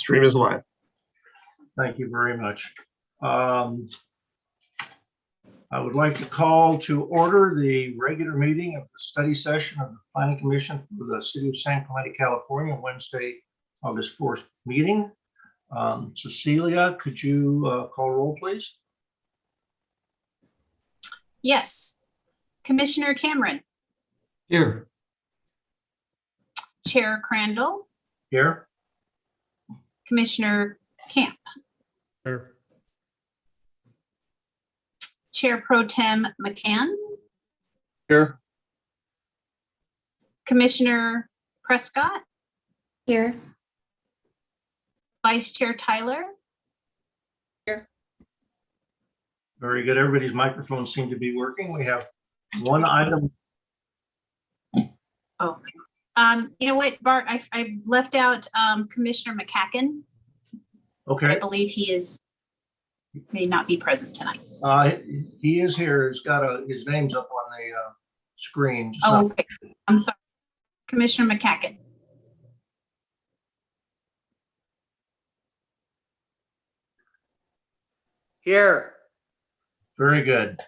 stream is live. Thank you very much. I would like to call to order the regular meeting of the study session of the Planning Commission for the City of San Clemente, California, Wednesday, August 4th meeting. Cecilia, could you call roll, please? Yes. Commissioner Cameron. Here. Chair Crandall. Here. Commissioner Camp. Here. Chair Pro Tem McCann. Here. Commissioner Prescott. Here. Vice Chair Tyler. Here. Very good. Everybody's microphones seem to be working. We have one item. Oh, you know what, Bart, I left out Commissioner McCacken. Okay. I believe he may not be present tonight. He is here. He's got his name's up on the screen. Just Oh, okay. I'm sorry. Commissioner McCacken. Here. Very good.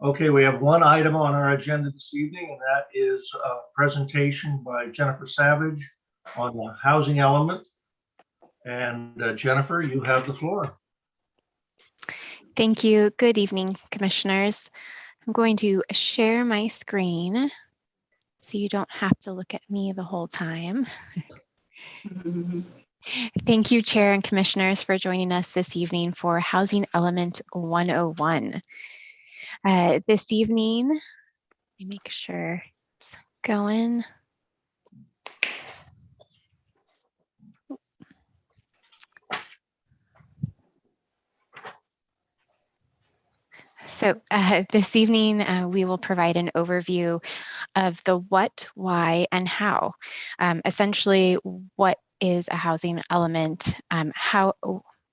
Okay, we have one item on our agenda this evening, and that is a presentation by Jennifer Savage on the housing element. And Jennifer, you have the floor. Thank you. Good evening, commissioners. I'm going to share my screen so you don't have to look at me the whole time. Thank you, Chair and Commissioners, for joining us this evening for Housing Element 101. This evening, let me make sure it's going. So this evening, we will provide an overview of the what, why, and how. Essentially, what is a housing element,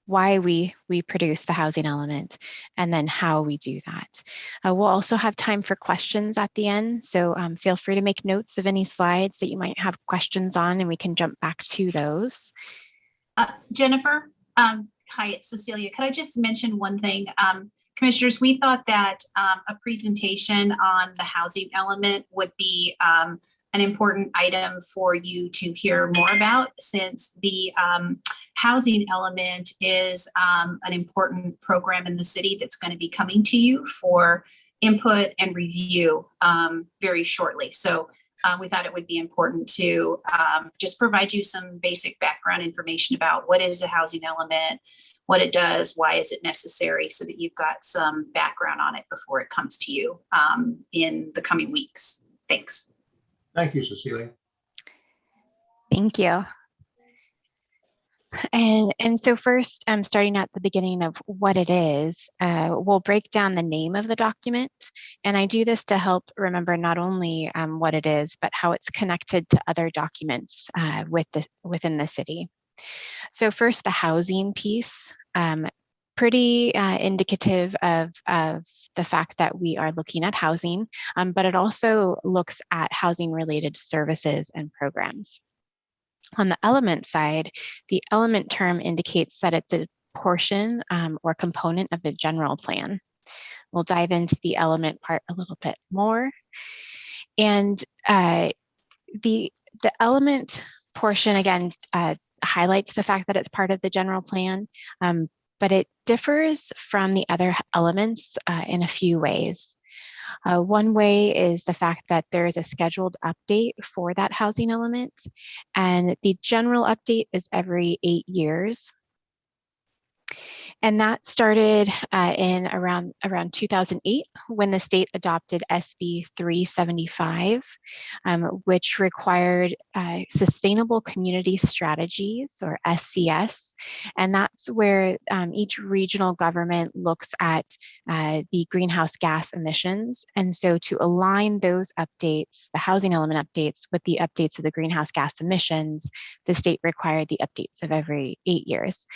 why we produce the housing element, and then how we do that. We'll also have time for questions at the end, so feel free to make notes of any slides that you might have questions on, and we can jump back to those. Jennifer, hi, it's Cecilia. Could I just mention one thing? Commissioners, we thought that a presentation on the housing element would be an important item for you to hear more about, since the housing element is an important program in the city that's going to be coming to you for input and review very shortly. So we thought it would be important to just provide you some basic background information about what is a housing element, what it does, why is it necessary, so that you've got some background on it before it comes to you in the coming weeks. Thanks. Thank you, Cecilia. Thank you. And so first, starting at the beginning of what it is, we'll break down the name of the document. And I do this to help remember not only what it is, but how it's connected to other documents within the city. So first, the housing piece, pretty indicative of the fact that we are looking at housing, but it also looks at housing related services and programs. On the element side, the element term indicates that it's a portion or component of the general plan. We'll dive into the element part a little bit more. And the element portion, again, highlights the fact that it's part of the general plan, but it differs from the other elements in a few ways. One way is the fact that there is a scheduled update for that housing element, and the general update is every 8 years. And that started in around 2008 when the state adopted SB 375, which required sustainable community strategies, or SCS. And that's where each regional government looks at the greenhouse gas emissions. And so to align those updates, the housing element updates, with the updates of the greenhouse gas emissions, the state required the updates of every 8 years.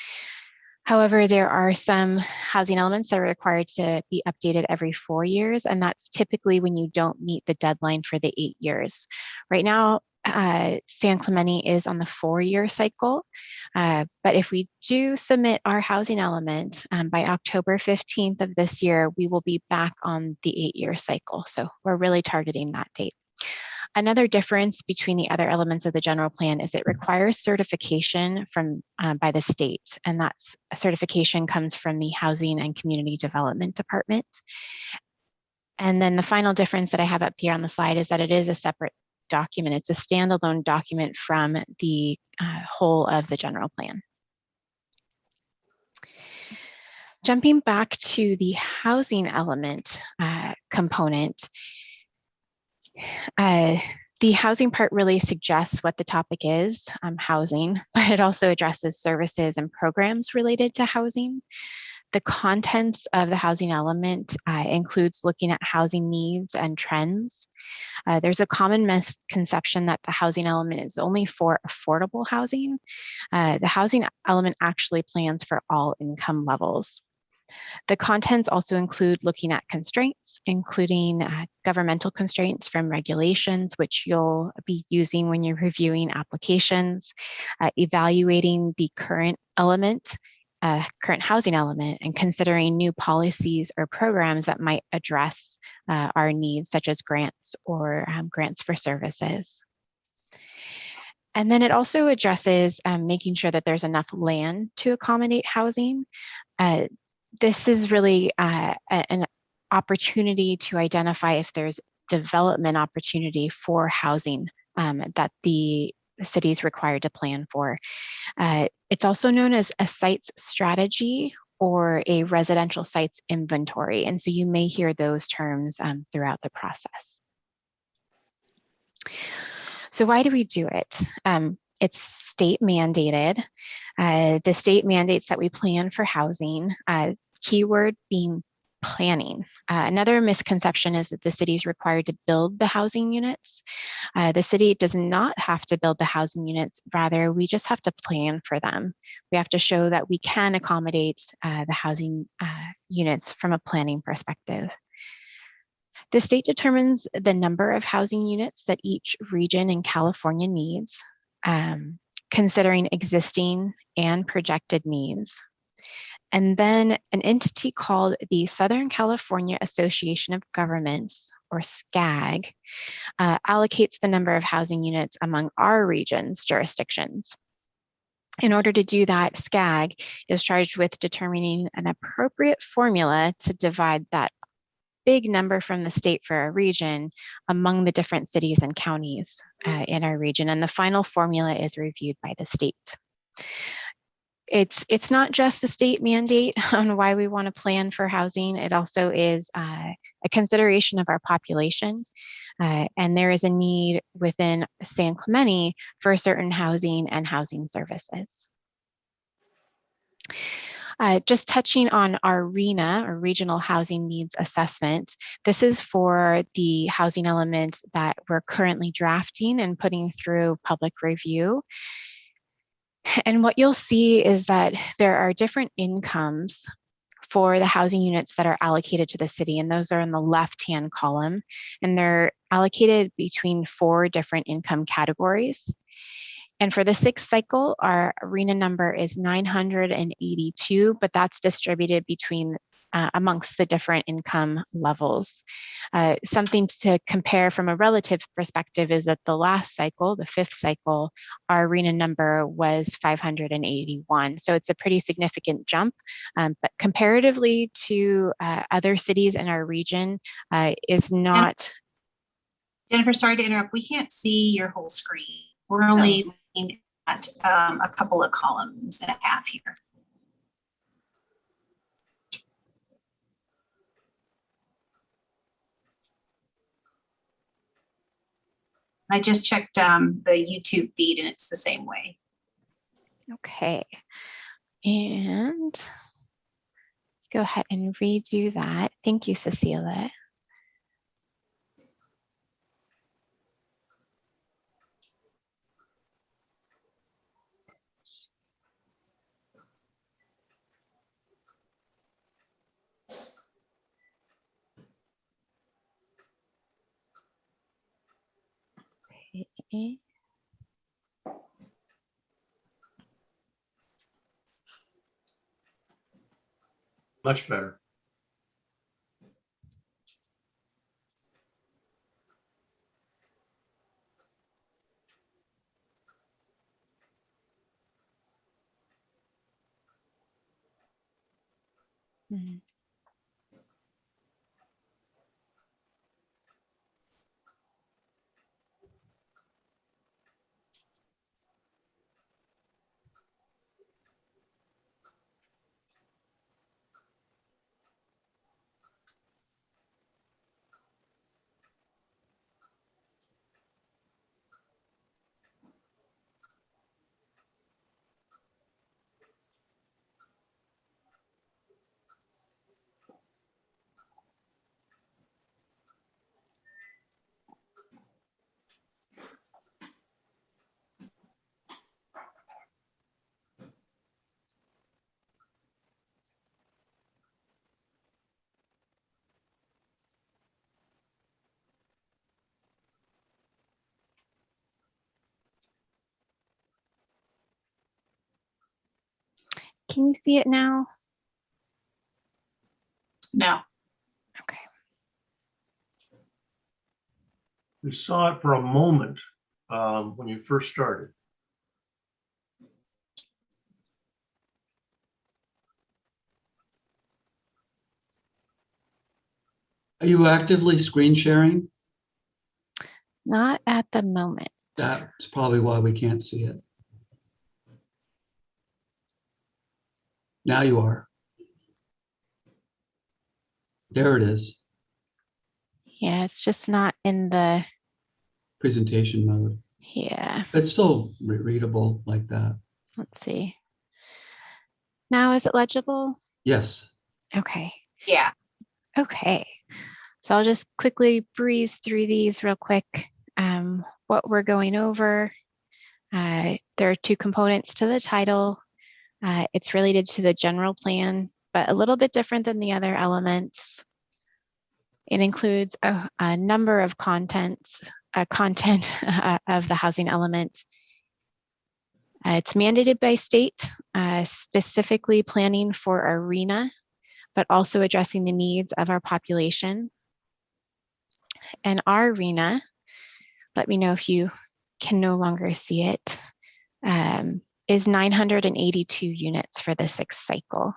However, there are some housing elements that are required to be updated every 4 years, and that's typically when you don't meet the deadline for the 8 years. Right now, San Clemente is on the 4-year cycle. But if we do submit our housing element by October 15th of this year, we will be back on the 8-year cycle. So we're really targeting that date. Another difference between the other elements of the general plan is it requires certification from by the state, and that certification comes from the Housing and Community Development Department. And then the final difference that I have up here on the slide is that it is a separate document. It's a standalone document from the whole of the general plan. Jumping back to the housing element component, the housing part really suggests what the topic is, housing, but it also addresses services and programs related to housing. The contents of the housing element includes looking at housing needs and trends. There's a common misconception that the housing element is only for affordable housing. The housing element actually plans for all income levels. The contents also include looking at constraints, including governmental constraints from regulations, which you'll be using when you're reviewing applications, evaluating the current element, current housing element, and considering new policies or programs that might address our needs, such as grants or grants for services. And then it also addresses making sure that there's enough land to accommodate housing. This is really an opportunity to identify if there's development opportunity for housing that the city is required to plan for. It's also known as a sites strategy or a residential sites inventory. And so you may hear those terms throughout the process. So why do we do it? It's state mandated. The state mandates that we plan for housing, keyword being planning. Another misconception is that the city is required to build the housing units. The city does not have to build the housing units. Rather, we just have to plan for them. We have to show that we can accommodate the housing units from a planning perspective. The state determines the number of housing units that each region in California needs, considering existing and projected needs. And then an entity called the Southern California Association of Governments, or SCAG, allocates the number of housing units among our region's jurisdictions. In order to do that, SCAG is charged with determining an appropriate formula to divide that big number from the state for our region among the different cities and counties in our region. And the final formula is reviewed by the state. It's not just a state mandate on why we want to plan for housing. It also is a consideration of our population. And there is a need within San Clemente for certain housing and housing services. Just touching on our RHNA, or Regional Housing Needs Assessment. This is for the housing element that we're currently drafting and putting through public review. And what you'll see is that there are different incomes for the housing units that are allocated to the city, and those are in the left-hand column, and they're allocated between 4 different income categories. And for the 6th cycle, our RHNA number is 982, but that's distributed between amongst the different income levels. Something to compare from a relative perspective is that the last cycle, the 5th cycle, our RHNA number was 581. So it's a pretty significant jump, but comparatively to other cities in our region is not. Jennifer, sorry to interrupt. We can't see your whole screen. We're only looking at a couple of columns and a half here. I just checked the YouTube feed and it's the same way. Okay, and let's go ahead and redo that. Thank you, Cecilia. Okay. Much better. Mhm. Can you see it now? No. Okay. We saw it for a moment when you first started. Are you actively screen sharing? Not at the moment. That's probably why we can't see it. Now you are. There it is. Yeah, it's just not in the, Presentation mode. yeah, It's still readable like that. let's see. Now, is it legible? Yes. Okay. Yeah. Okay. So I'll just quickly breeze through these real quick. What we're going over, there are two components to the title. It's related to the general plan, but a little bit different than the other elements. It includes a number of content of the housing element. It's mandated by state, specifically planning for arena, but also addressing the needs of our population. And our arena, let me know if you can no longer see it, is 982 units for the sixth cycle.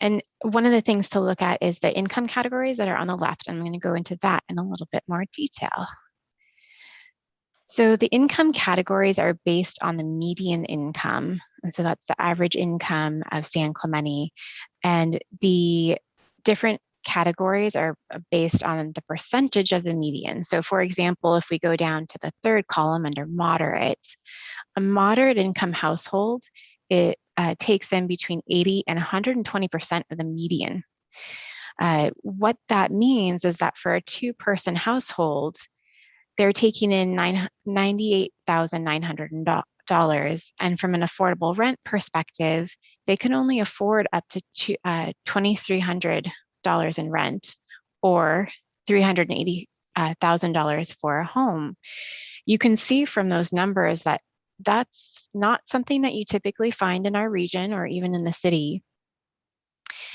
And one of the things to look at is the income categories that are on the left. I'm going to go into that in a little bit more detail. So the income categories are based on the median income. And so that's the average income of San Clemente. And the different categories are based on the percentage of the median. So for example, if we go down to the third column under moderate, a moderate income household, it takes in between 80 and 120% of the median. What that means is that for a two-person household, they're taking in $98,900. And from an affordable rent perspective, they can only afford up to $2,300 in rent or $380,000 for a home. You can see from those numbers that that's not something that you typically find in our region or even in the city.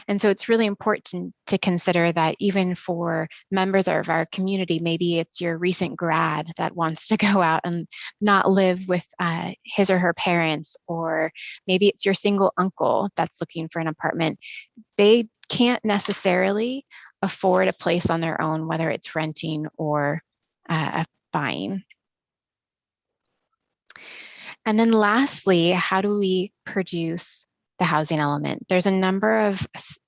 And so it's really important to consider that even for members of our community, maybe it's your recent grad that wants to go out and not live with his or her parents, or maybe it's your single uncle that's looking for an apartment. They can't necessarily afford a place on their own, whether it's renting or buying. And then lastly, how do we produce the housing element? There's a number of,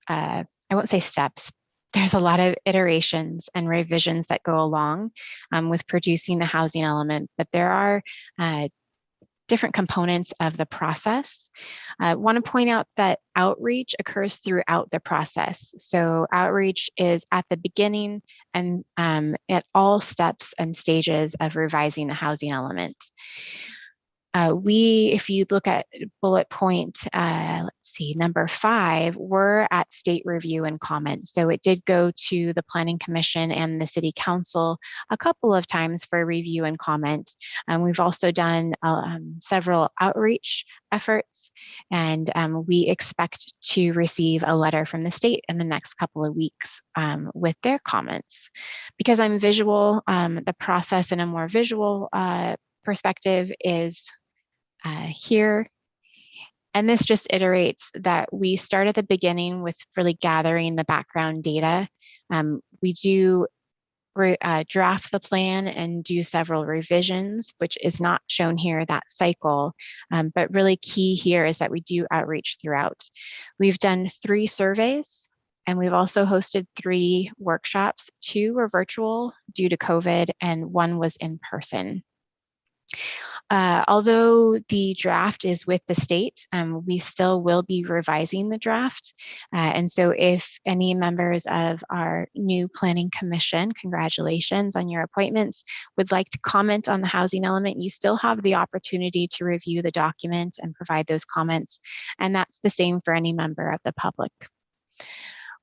I won't say steps, there's a lot of iterations and revisions that go along with producing the housing element, but there are different components of the process. I want to point out that outreach occurs throughout the process. So outreach is at the beginning and at all steps and stages of revising the housing element. If you look at bullet point, let's see, number 5, we're at state review and comment. So it did go to the Planning Commission and the City Council a couple of times for review and comment. We've also done several outreach efforts, and we expect to receive a letter from the state in the next couple of weeks with their comments. Because I'm visual, the process in a more visual perspective is here. And this just iterates that we start at the beginning with really gathering the background data. We do draft the plan and do several revisions, which is not shown here, that cycle. But really key here is that we do outreach throughout. We've done 3 surveys, and we've also hosted 3 workshops. 2 were virtual due to COVID, and 1 was in person. Although the draft is with the state, we still will be revising the draft. And so if any members of our new Planning Commission, congratulations on your appointments, would like to comment on the housing element, you still have the opportunity to review the document and provide those comments. And that's the same for any member of the public.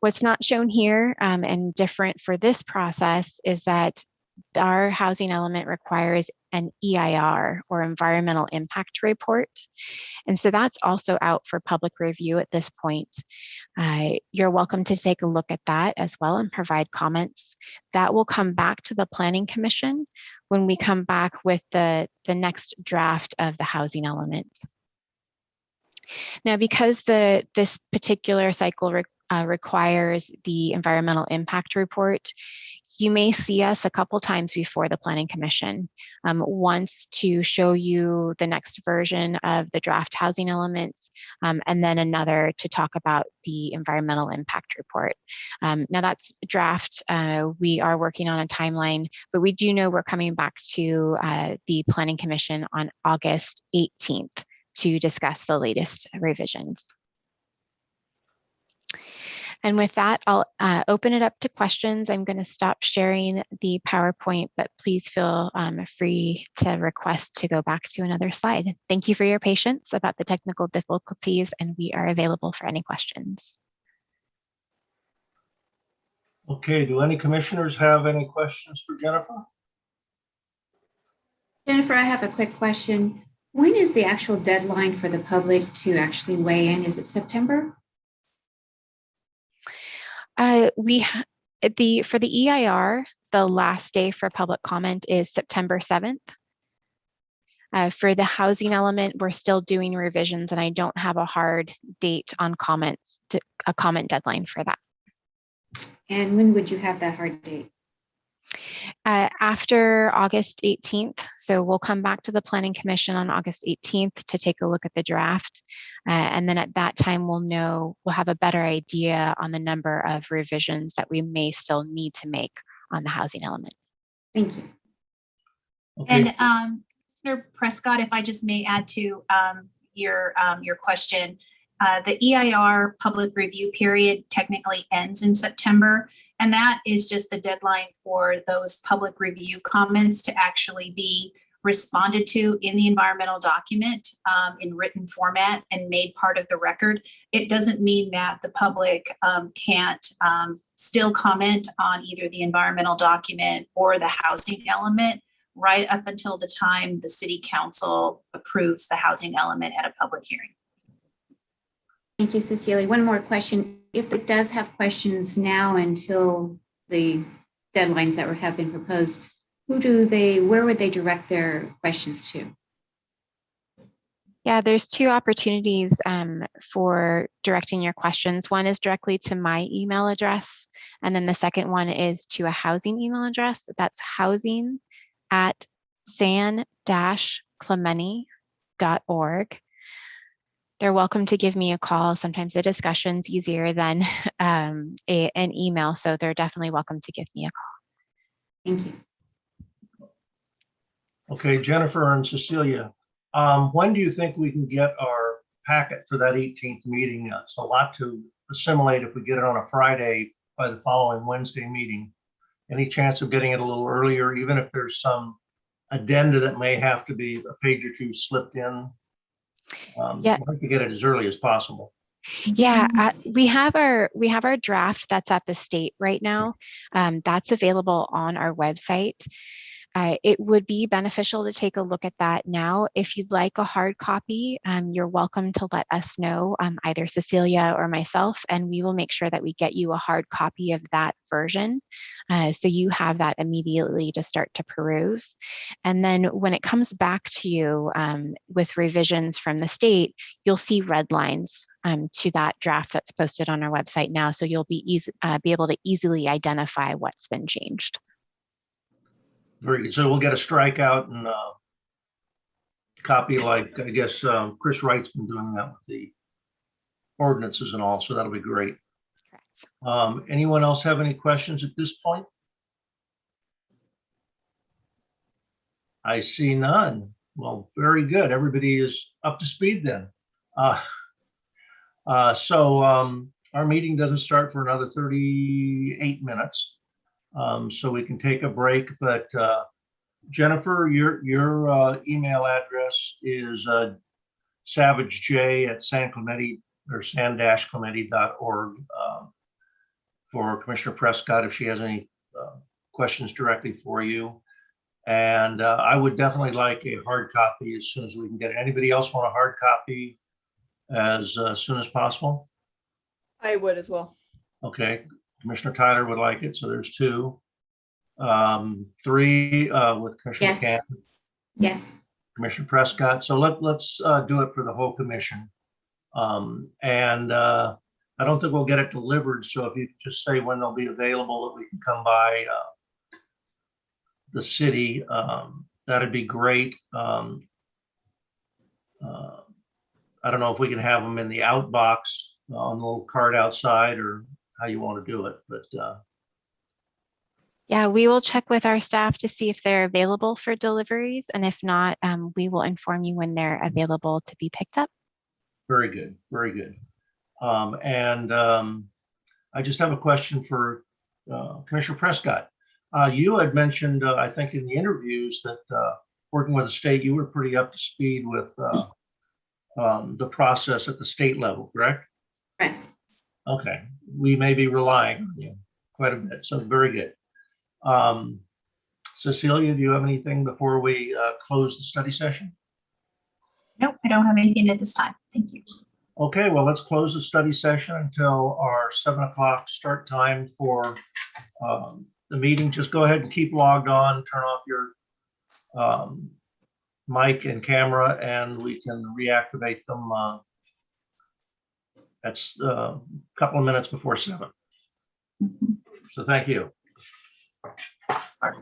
What's not shown here and different for this process is that our housing element requires an EIR, or environmental impact report. And so that's also out for public review at this point. You're welcome to take a look at that as well and provide comments. That will come back to the Planning Commission when we come back with the next draft of the housing element. Now, because this particular cycle requires the environmental impact report, you may see us a couple times before the Planning Commission. Once to show you the next version of the draft housing elements, and then another to talk about the environmental impact report. Now that's draft. We are working on a timeline, but we do know we're coming back to the Planning Commission on August 18th to discuss the latest revisions. And with that, I'll open it up to questions. I'm going to stop sharing the PowerPoint, but please feel free to request to go back to another slide. Thank you for your patience about the technical difficulties, and we are available for any questions. Okay, do any commissioners have any questions for Jennifer? Jennifer, I have a quick question. When is the actual deadline for the public to actually weigh in? Is it September? For the EIR, the last day for public comment is September 7th. For the housing element, we're still doing revisions, and I don't have a hard date on comments, a comment deadline for that. And when would you have that hard date? After August 18th. So we'll come back to the Planning Commission on August 18th to take a look at the draft. And then at that time, we'll have a better idea on the number of revisions that we may still need to make on the housing element. Thank you. Okay. And Commissioner Prescott, if I just may add to your question, the EIR public review period technically ends in September. And that is just the deadline for those public review comments to actually be responded to in the environmental document in written format and made part of the record. It doesn't mean that the public can't still comment on either the environmental document or the housing element right up until the time the City Council approves the housing element at a public hearing. Thank you, Cecilia. One more question. If it does have questions now until the deadlines that have been proposed, where would they direct their questions to? Yeah, there's 2 opportunities for directing your questions. One is directly to my email address, and then the second one is to a housing email address. That's housing@san-clemente.org. They're welcome to give me a call. Sometimes the discussion's easier than an email, so they're definitely welcome to give me a call. Thank you. Okay, Jennifer and Cecilia, when do you think we can get our packet for that 18th meeting? It's a lot to assimilate if we get it on a Friday by the following Wednesday meeting. Any chance of getting it a little earlier, even if there's some addenda that may have to be a page or two slipped in. Yeah. I'd like to get it as early as possible. Yeah, we have our draft that's at the state right now. That's available on our website. It would be beneficial to take a look at that now. If you'd like a hard copy, you're welcome to let us know, either Cecilia or myself, and we will make sure that we get you a hard copy of that version. So you have that immediately to start to peruse. And then when it comes back to you with revisions from the state, you'll see red lines to that draft that's posted on our website now. So you'll be able to easily identify what's been changed. Very good. So we'll get a strikeout and copy, like, I guess Chris Wright's been doing that with the ordinances and all, so that'll be great. Correct. Anyone else have any questions at this point? I see none. Well, very good. Everybody is up to speed then. So our meeting doesn't start for another 38 minutes. So we can take a break, but Jennifer, your email address is savagej@san-clemente or san-clemente.org for Commissioner Prescott if she has any questions directly for you. And I would definitely like a hard copy as soon as we can get it. Anybody else want a hard copy as soon as possible? I would as well. Okay, Commissioner Tyler would like it, so there's 2. 3 with Commissioner Yes. McCann, Yes. Commissioner Prescott. So let's do it for the whole commission. And I don't think we'll get it delivered. So if you just say when they'll be available, that we can come by the city, that'd be great. I don't know if we can have them in the outbox on the little cart outside or how you want to do it, but Yeah, we will check with our staff to see if they're available for deliveries. And if not, we will inform you when they're available to be picked up. very good, very good. I just have a question for Commissioner Prescott. You had mentioned, I think in the interviews that working with the state, you were pretty up to speed with the process at the state level, correct? Correct. Okay, we may be relying on you quite a bit, so very good. Cecilia, do you have anything before we close the study session? Nope, I don't have anything at this time. Thank you. Okay, well, let's close the study session until our 7 o'clock start time for the meeting. Just go ahead and keep logged on, turn off your mic and camera, and we can reactivate them. That's a couple of minutes before 7. So thank you. Sorry.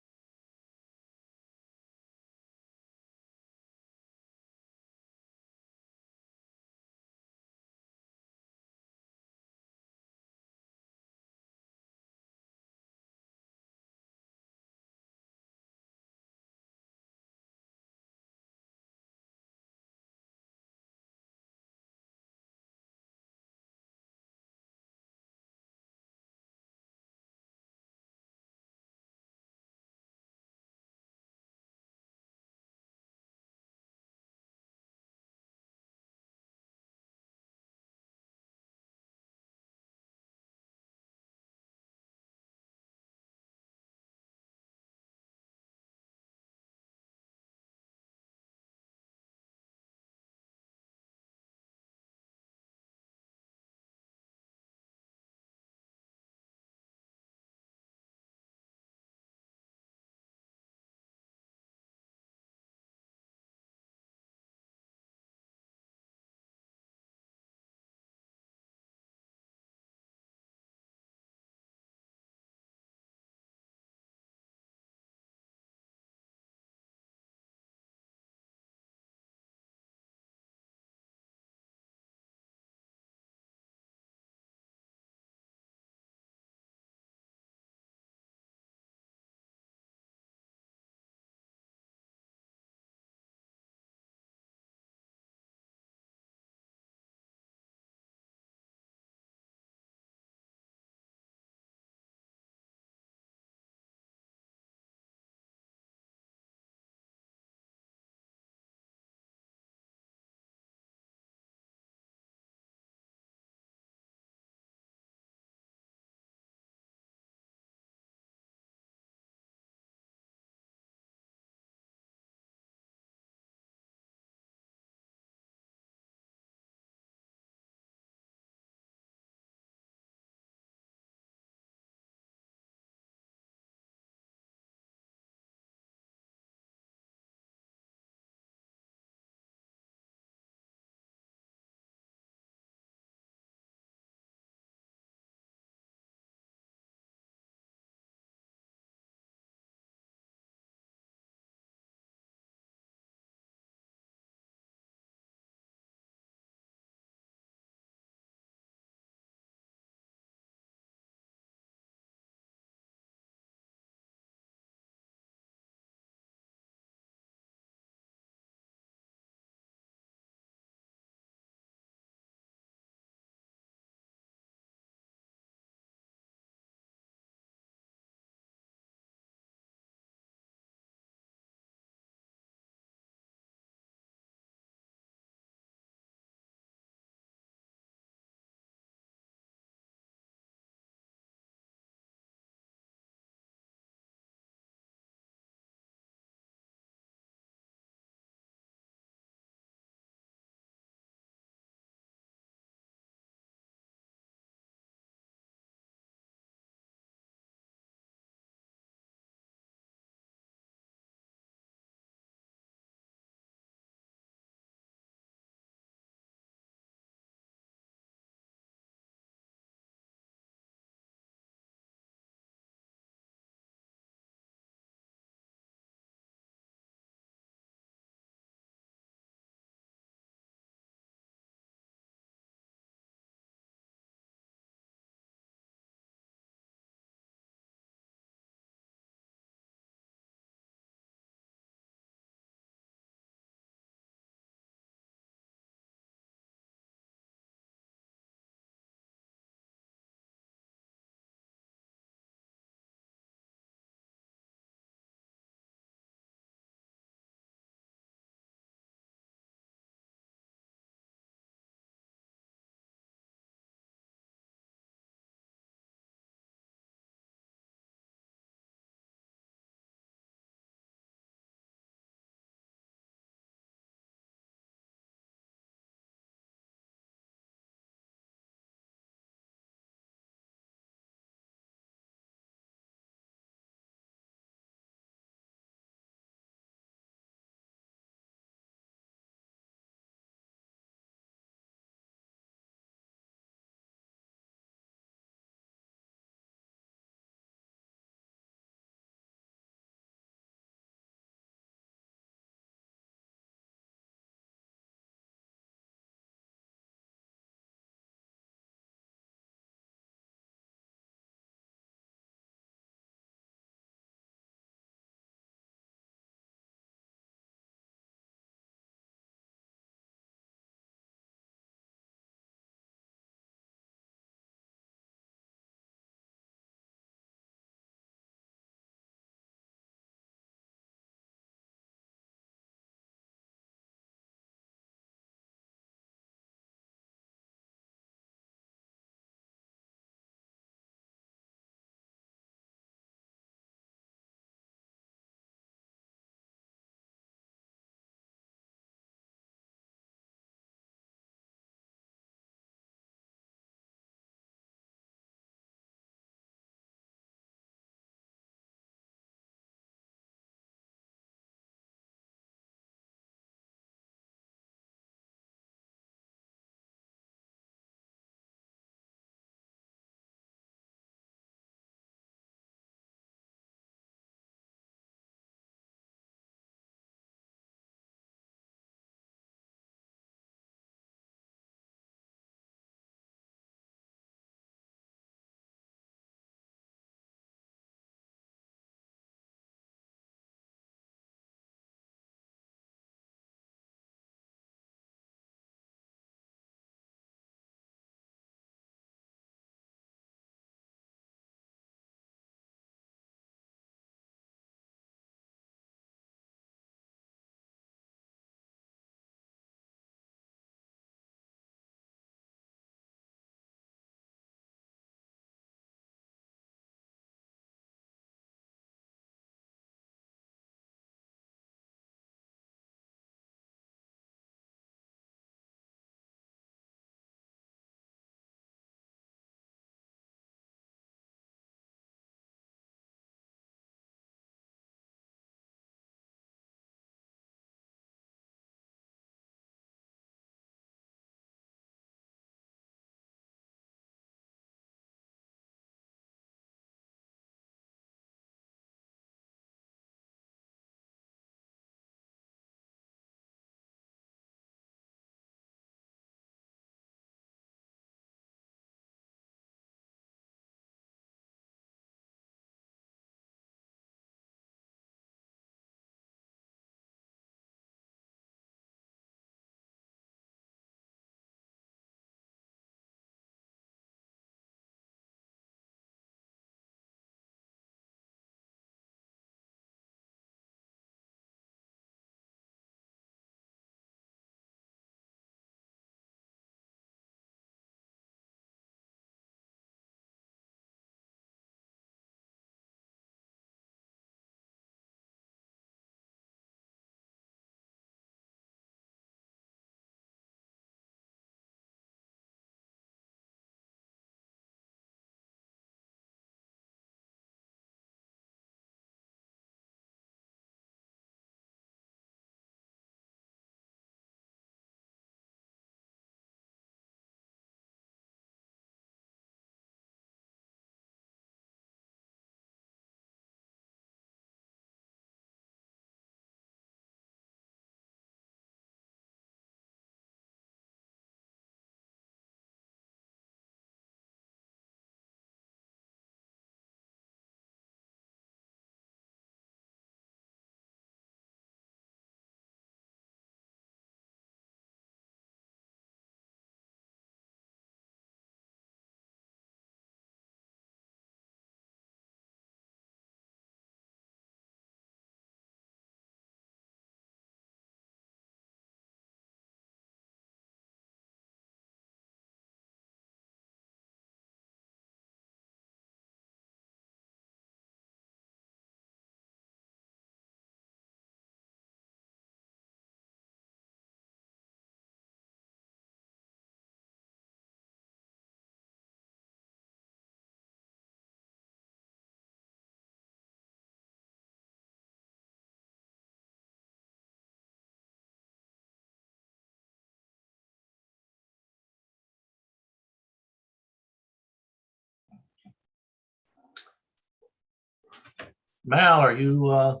Mal, are you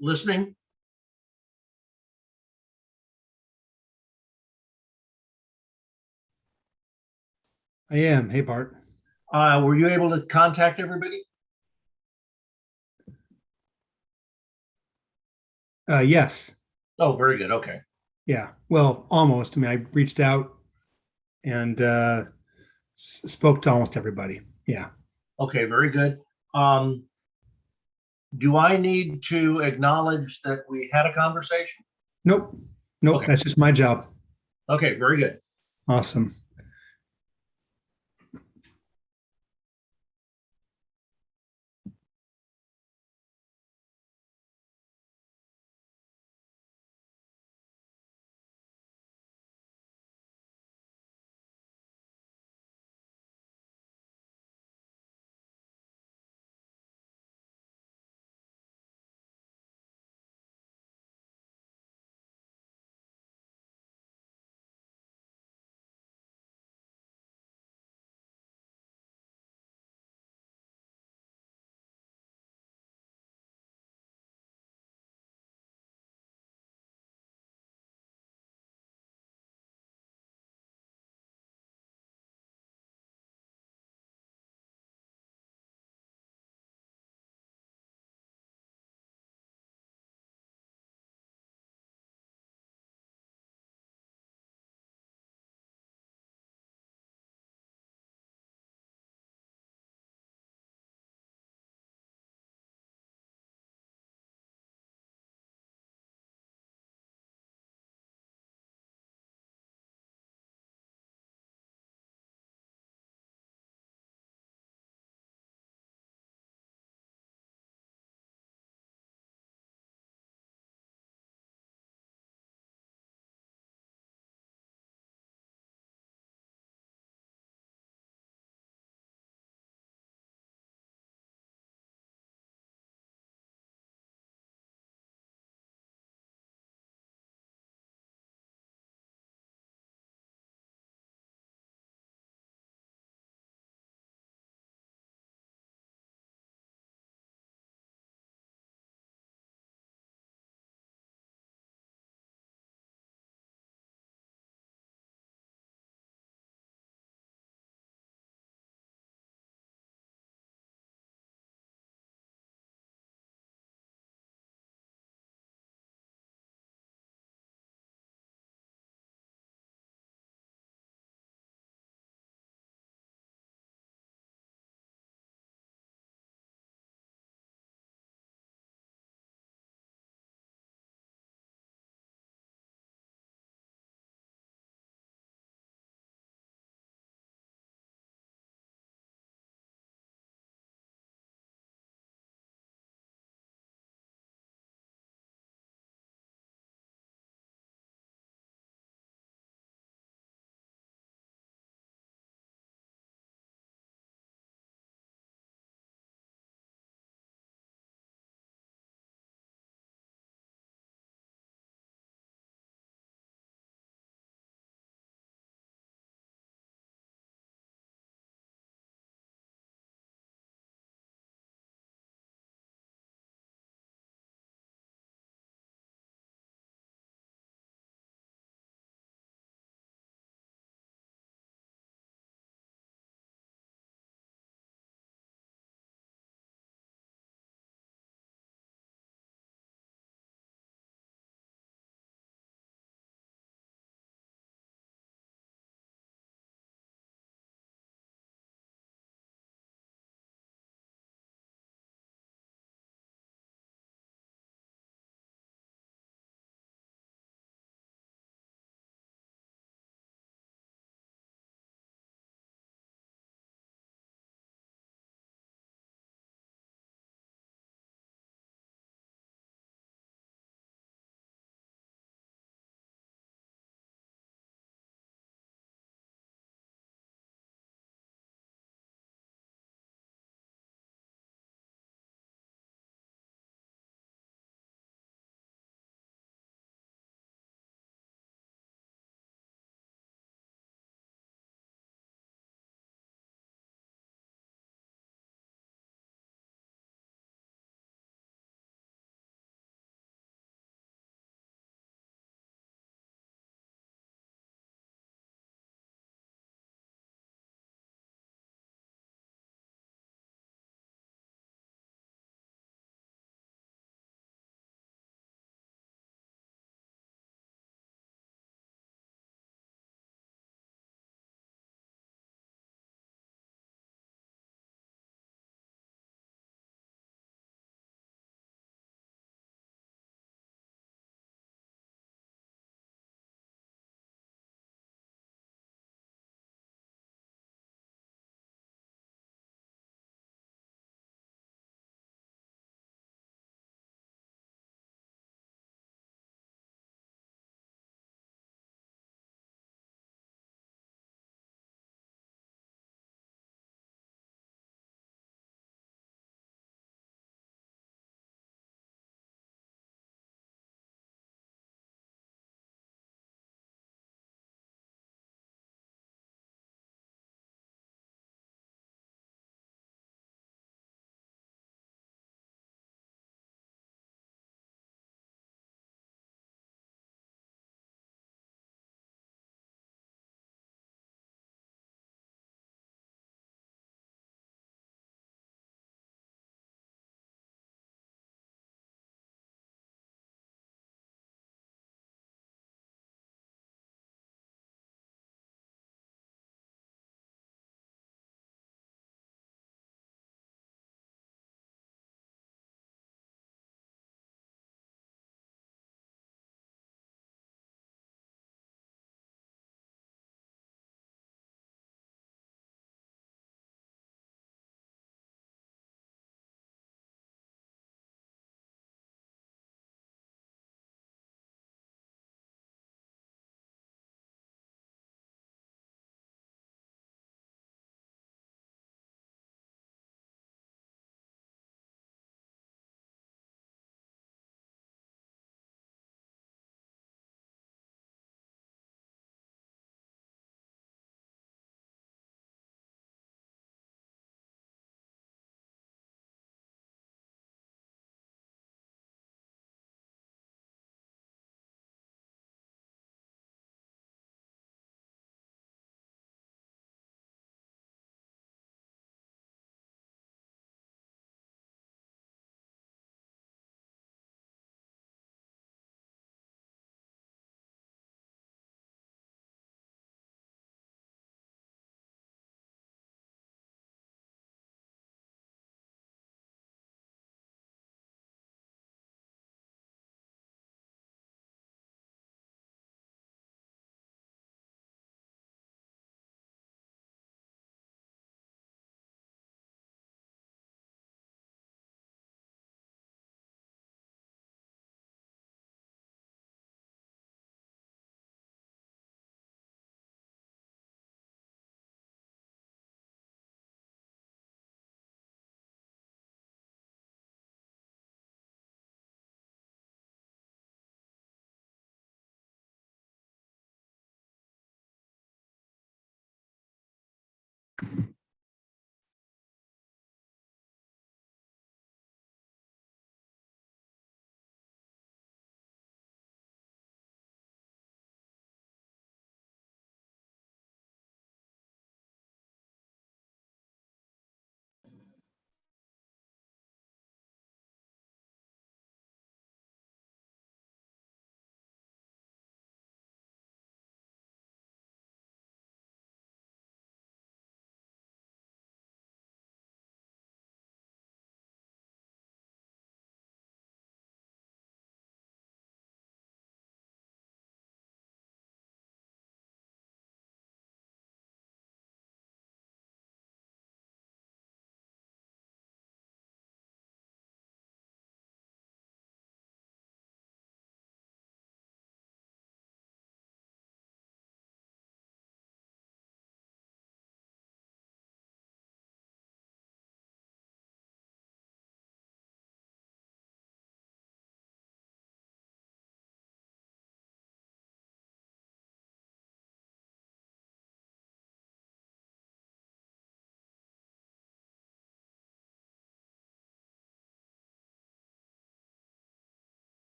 listening? I am. Hey, Bart. Were you able to contact everybody? Yes. Oh, very good. Okay. Yeah. Well, almost. I mean, I reached out and spoke to almost everybody. Yeah. Okay, very good. Um, do I need to acknowledge that we had a conversation? Nope. Nope. Okay. That's just my job. Okay, very good. Awesome.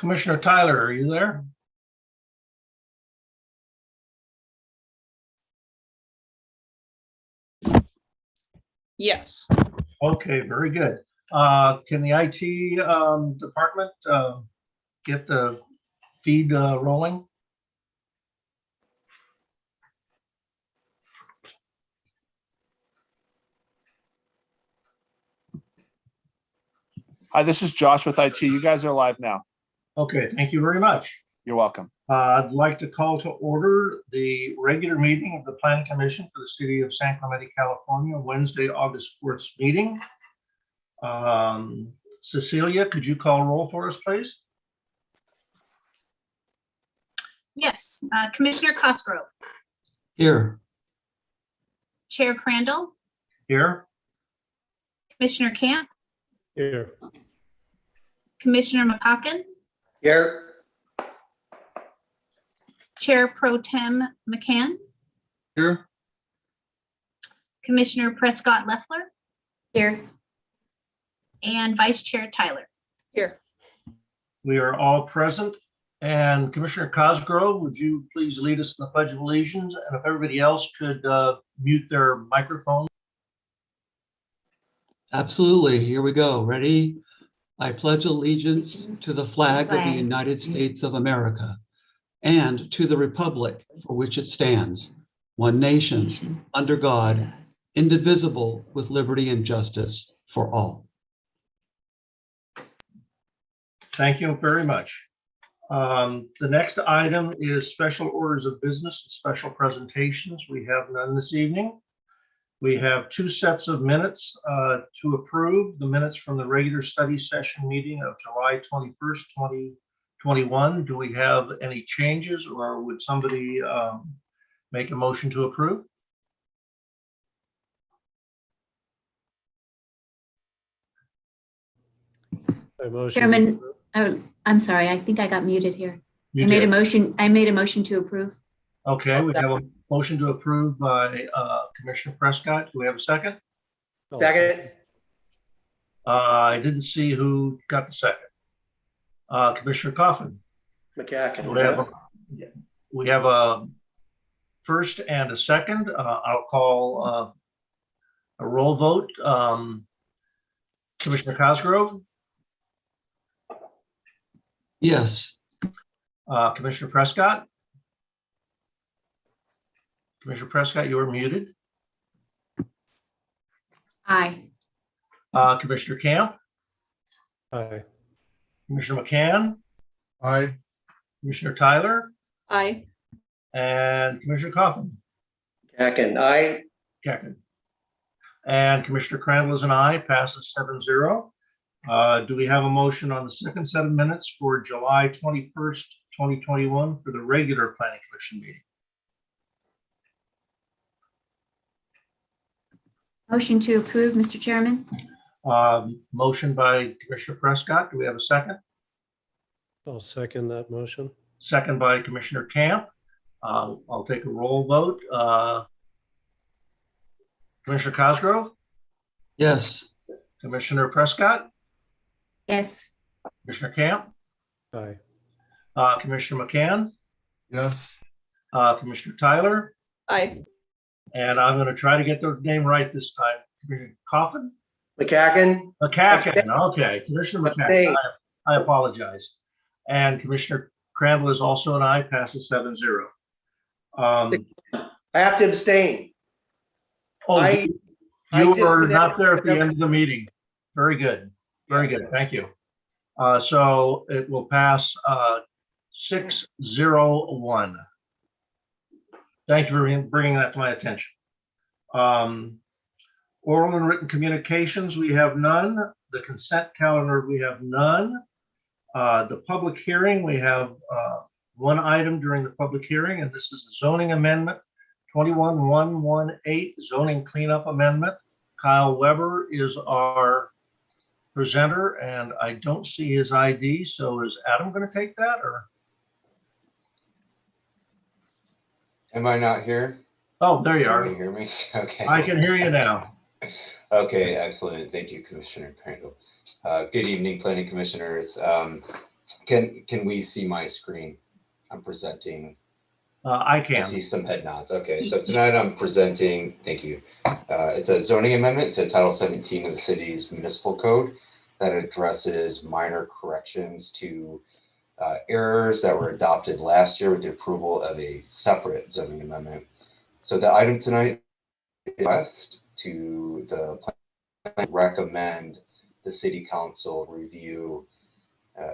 Commissioner Tyler, are you there? Yes. Okay, very good. Can the IT department get the feed rolling? Hi, this is Josh with IT. You guys are live now. Okay, thank you very much. You're welcome. I'd like to call to order the regular meeting of the Planning Commission for the City of San Clemente, California, Wednesday, August 4th meeting. Cecilia, could you call roll for us, please? Yes, Commissioner Cosgrove, Here. Chair Crandall, Here. Commissioner Camp, Here. Commissioner McCocken, Here. Chair Pro Tem McCann, Here. Commissioner Prescott Leffler, Here. and Vice Chair Tyler. Here. We are all present. And Commissioner Cosgrove, would you please lead us in the Pledge of Allegiance? And if everybody else could mute their microphone. Absolutely. Here we go. Ready? I pledge allegiance to the flag of the Flag. United States of America and to the republic for which it stands, one nation, under God, indivisible, with liberty and justice for all. Thank you very much. The next item is special orders of business and special presentations. We have none this evening. We have two sets of minutes to approve. The minutes from the regular study session meeting of July 21st, 2021. Do we have any changes, or would somebody make a motion to approve? Chairman, oh, I'm sorry, I think I got muted here. You I made a did. motion to approve. Okay, we have a motion to approve by Commissioner Prescott. Do we have a second? Second. I didn't see who got the second. Commissioner Coffin. McCacken. We have a first and a second. I'll call a roll vote. Commissioner Cosgrove, Yes. Commissioner Prescott. Commissioner Prescott, you are muted. Aye. Commissioner Camp, Aye. Commissioner McCann, Aye. Commissioner Tyler, Aye. and Commissioner Coffin. McCacken, aye. Kecken. And Commissioner Crandall is an aye, passes 7-0. Do we have a motion on the second set of minutes for July 21st, 2021 for the regular Planning Commission meeting? Motion to approve, Mr. Chairman. Motion by Commissioner Prescott. Do we have a second? I'll second that motion. Second by Commissioner Camp. I'll take a roll vote. Commissioner Cosgrove, Yes. Commissioner Prescott, Yes. Commissioner Camp, Aye. Commissioner McCann, Yes. Commissioner Tyler, Aye. and I'm going to try to get the name right this time. Commissioner Coffin? McCacken. McCacken, okay, Commissioner McCacken, Abstain. I apologize. And Commissioner Crandall is also an aye, passes 7-0. I have to abstain. Oh, I you just were did not there at the that. end of the meeting. Very good, very good, thank you. So it will pass 6-0-1. Thank you for bringing that to my attention. Oral and written communications, we have none. The consent calendar, we have none. The public hearing, we have one item during the public hearing, and this is a zoning amendment, 21118 zoning cleanup amendment. Kyle Weber is our presenter, and I don't see his ID, so is Adam going to take that, or? Am I not here? Oh, there you Can you are. hear me? Okay. I can hear you now. Okay, excellent. Thank you, Commissioner Crandall. Good evening, Planning Commissioners. Can we see my screen? I'm presenting. I I can. see some head nods. Okay, so tonight I'm presenting, thank you. It's a zoning amendment to Title 17 of the city's municipal code that addresses minor corrections to errors that were adopted last year with the approval of a separate zoning amendment. So the item tonight is request to the plan recommend the city council review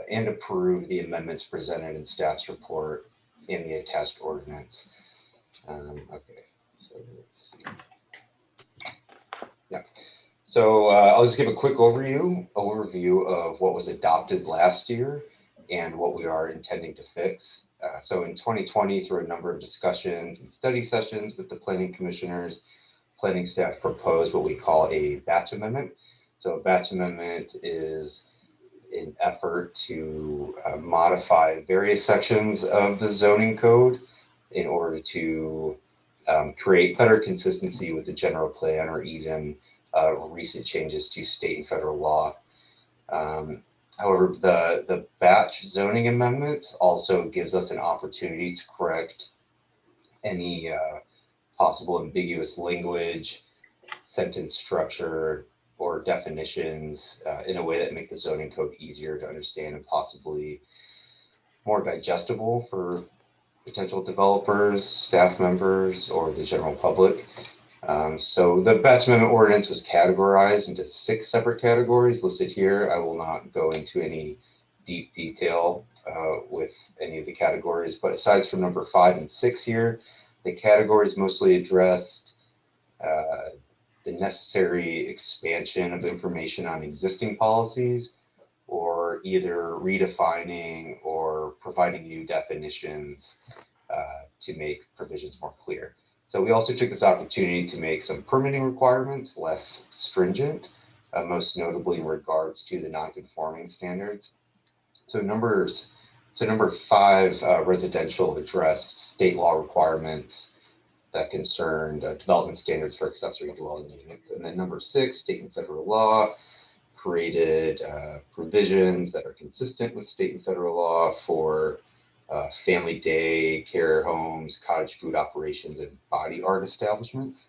and approve the amendments presented in staff's report in the attached ordinance. Okay, so let's see. Yeah. So I'll just give a quick overview of what was adopted last year and what we are intending to fix. So in 2020, through a number of discussions and study sessions with the planning commissioners, planning staff proposed what we call a batch amendment. So a batch amendment is an effort to modify various sections of the zoning code in order to create better consistency with the general plan or even recent changes to state and federal law. However, the batch zoning amendments also gives us an opportunity to correct any possible ambiguous language, sentence structure, or definitions in a way that make the zoning code easier to understand and possibly more digestible for potential developers, staff members, or the general public. So the batch amendment ordinance was categorized into 6 separate categories listed here. I will not go into any deep detail with any of the categories, but aside from number 5 and 6 here, the categories mostly addressed the necessary expansion of information on existing policies, or either redefining or providing new definitions to make provisions more clear. So we also took this opportunity to make some permitting requirements less stringent, most notably in regards to the non-conforming standards. So number 5, residential, addressed state law requirements that concerned development standards for accessory dwelling units. And then number 6, state and federal law, created provisions that are consistent with state and federal law for family day care homes, cottage food operations, and body art establishments.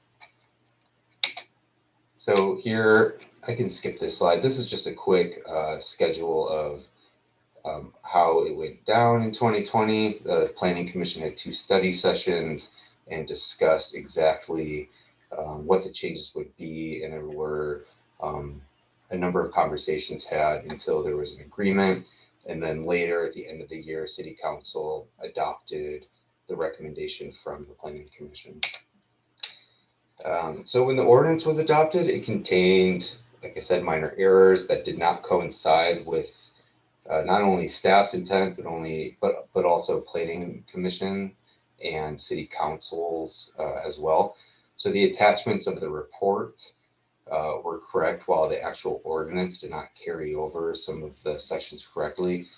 So here, I can skip this slide. This is just a quick schedule of how it went down in 2020. The Planning Commission had 2 study sessions and discussed exactly what the changes would be, and there were a number of conversations had until there was an agreement. And then later at the end of the year, City Council adopted the recommendation from the Planning Commission. So when the ordinance was adopted, it contained, like I said, minor errors that did not coincide with not only staff's intent, but also Planning Commission and City Council's as well. So the attachments of the report were correct, while the actual ordinance did not carry over some of the sections correctly.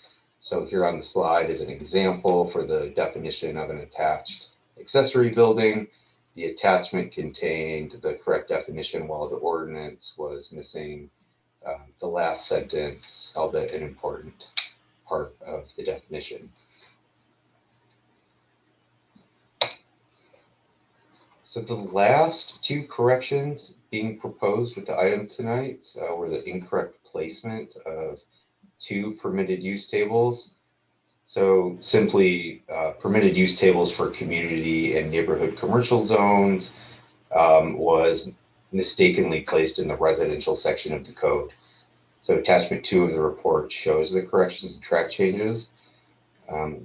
So here on the slide is an example for the definition of an attached accessory building. The attachment contained the correct definition, while the ordinance was missing the last sentence, albeit an important part of the definition. So the last 2 corrections being proposed with the item tonight were the incorrect placement of 2 permitted use tables. So simply permitted use tables for community and neighborhood commercial zones was mistakenly placed in the residential section of the code. So attachment 2 of the report shows the corrections and track changes.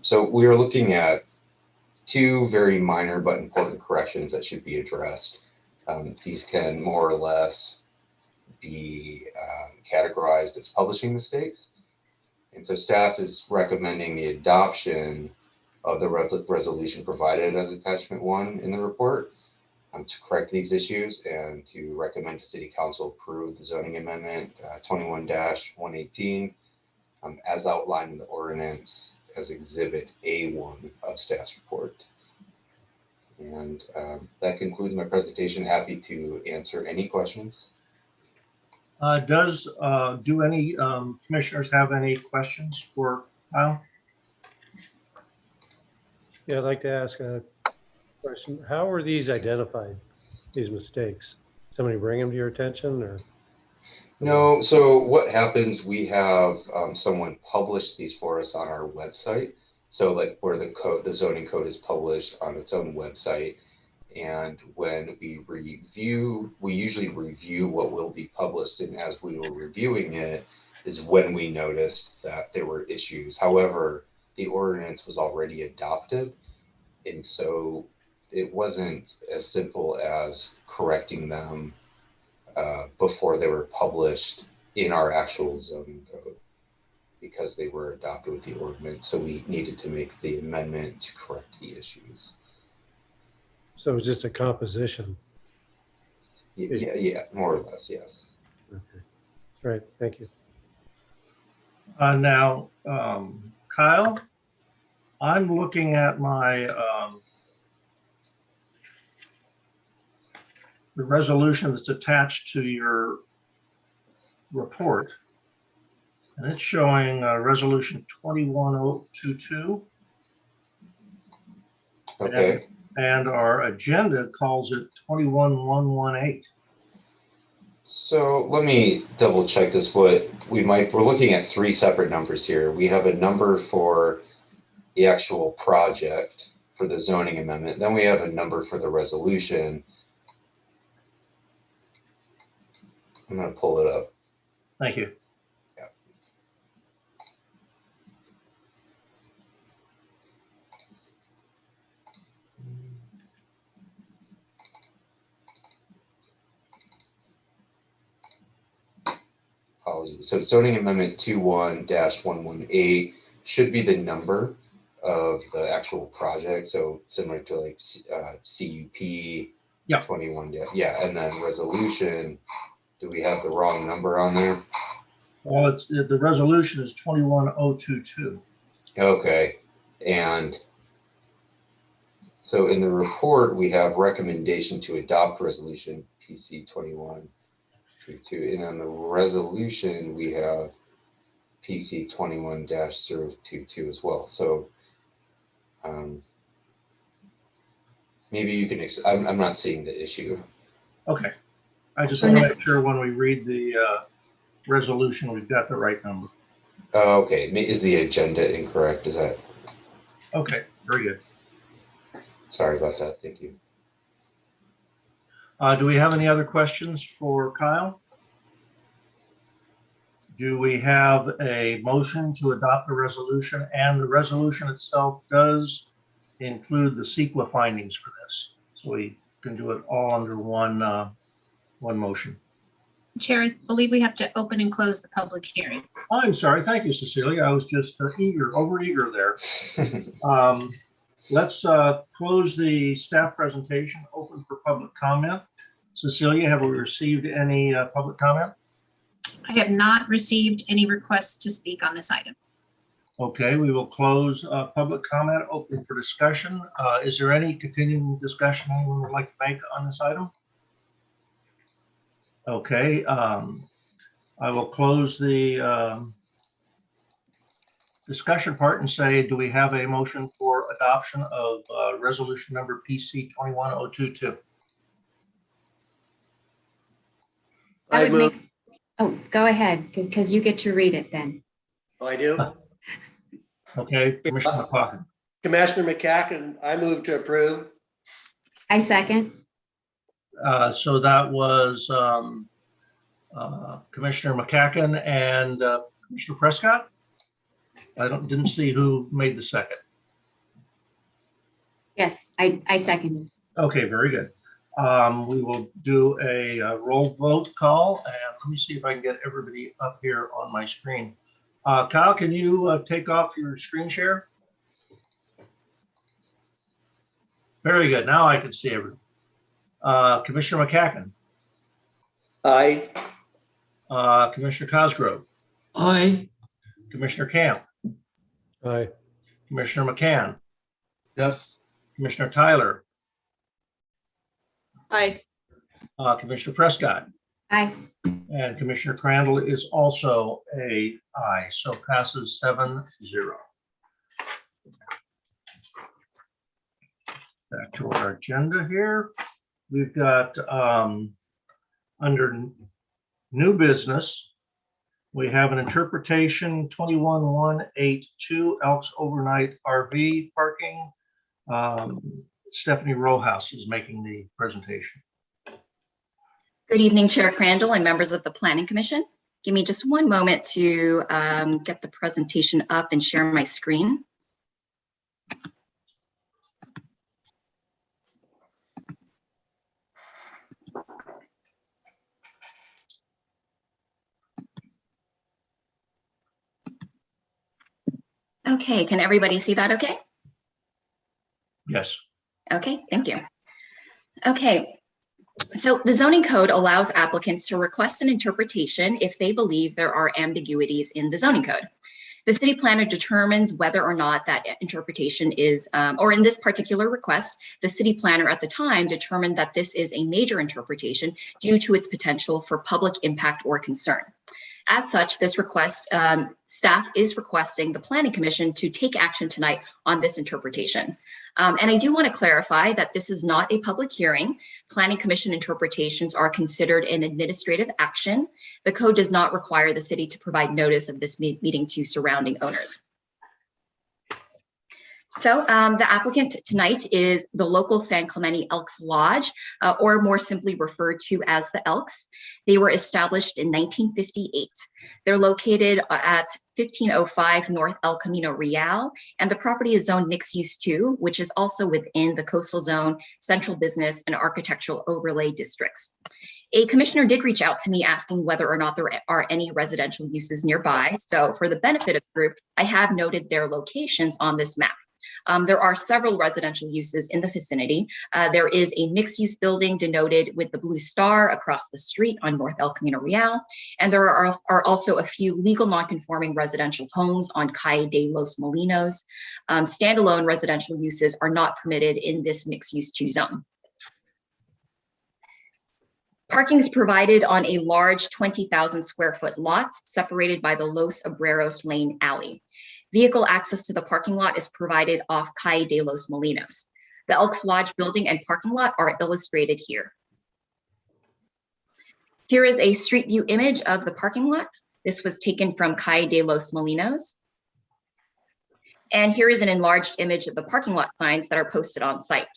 So we are looking at 2 very minor but important corrections that should be addressed. These can more or less be categorized as publishing mistakes. And so staff is recommending the adoption of the resolution provided as attachment 1 in the report to correct these issues and to recommend to City Council approve the zoning amendment 21-118 as outlined in the ordinance as Exhibit A1 of staff's report. And that concludes my presentation. Happy to answer any questions. Do any commissioners have any questions for Kyle? Yeah, I'd like to ask a question. How are these identified, these mistakes? Somebody bring them to your attention or? No, so what happens, we have someone publish these for us on our website. So like where the zoning code is published on its own website. And when we review, we usually review what will be published. And as we were reviewing it is when we noticed that there were issues. However, the ordinance was already adopted. And so it wasn't as simple as correcting them before they were published in our actual zoning code, because they were adopted with the ordinance. So we needed to make the amendment to correct the issues. So it's just a composition. Yeah, more or less, yes. Okay. Right, thank you. Now, Kyle, I'm looking at my the resolution that's attached to your report. And it's showing resolution 21022. Okay. And our agenda calls it 21118. So let me double check this. We're looking at three separate numbers here. We have a number for the actual project for the zoning amendment. Then we have a number for the resolution. I'm going to pull it up. Thank you. Apologies. So zoning amendment 21-118 should be the number of the actual project. So similar to like CUP. Yeah. 21. Yeah. And then resolution, do we have the wrong number on there? Well, it's the resolution is 21022. Okay. And so in the report, we have recommendation to adopt resolution PC 2122. And on the resolution, we have PC 21-022 as well. So maybe you can, I'm not seeing the issue. Okay. I just want to make sure when we read the resolution, we've got the right number. Okay. Is the agenda incorrect? Is that? Okay, very good. Sorry about that. Thank you. Do we have any other questions for Kyle? Do we have a motion to adopt the resolution? And the resolution itself does include the CEQA findings for this. So we can do it all under one motion. Chair, I believe we have to open and close the public hearing. I'm sorry. Thank you, Cecilia. I was just overeager there. Let's close the staff presentation, open for public comment. Cecilia, have we received any public comment? I have not received any requests to speak on this item. Okay, we will close public comment, open for discussion. Is there any continuing discussion anyone would like to make on this item? Okay, I will close the discussion part and say, do we have a motion for adoption of resolution number PC 21022? I would make, oh, go ahead, because you get to read it then. Oh, I do. Okay, Commissioner McLaughlin. Commissioner McCacken, I move to approve. I second. So that was Commissioner McCacken and Commissioner Prescott. I didn't see who made the second. Yes, I seconded. Okay, very good. We will do a roll vote call, and let me see if I can get everybody up here on my screen. Kyle, can you take off your screen share? Very good. Now I can see everyone. Commissioner McCacken. Aye. Commissioner Cosgrove. Aye. Commissioner Camp. Aye. Commissioner McCann. Yes. Commissioner Tyler. Aye. Commissioner Prescott. Aye. And Commissioner Crandall is also a aye, so passes 7-0. Back to our agenda here. We've got under new business, we have an interpretation 21182 Elks Overnight RV Parking. Stephanie Rojas is making the presentation. Good evening, Chair Crandall and members of the Planning Commission. Give me just one moment to get the presentation up and share my screen. Okay, can everybody see that okay? Yes. Okay, thank you. Okay, so the zoning code allows applicants to request an interpretation if they believe there are ambiguities in the zoning code. The city planner determines whether or not that interpretation is, or in this particular request, the city planner at the time determined that this is a major interpretation due to its potential for public impact or concern. As such, this request, staff is requesting the Planning Commission to take action tonight on this interpretation. And I do want to clarify that this is not a public hearing. Planning Commission interpretations are considered an administrative action. The code does not require the city to provide notice of this meeting to surrounding owners. So the applicant tonight is the local San Clemente Elks Lodge, or more simply referred to as the Elks. They were established in 1958. They're located at 1505 North El Camino Real, and the property is zoned mixed use 2, which is also within the coastal zone, central business, and architectural overlay districts. A commissioner did reach out to me asking whether or not there are any residential uses nearby. So for the benefit of the group, I have noted their locations on this map. There are several residential uses in the vicinity. There is a mixed-use building denoted with the blue star across the street on North El Camino Real, and there are also a few legal non-conforming residential homes on Calle de los Molinos. Standalone residential uses are not permitted in this mixed-use 2 zone. Parking is provided on a large 20,000 square foot lot separated by the Los Obreros Lane alley. Vehicle access to the parking lot is provided off Calle de los Molinos. The Elks Lodge building and parking lot are illustrated here. Here is a street view image of the parking lot. This was taken from Calle de los Molinos. And here is an enlarged image of the parking lot signs that are posted on site.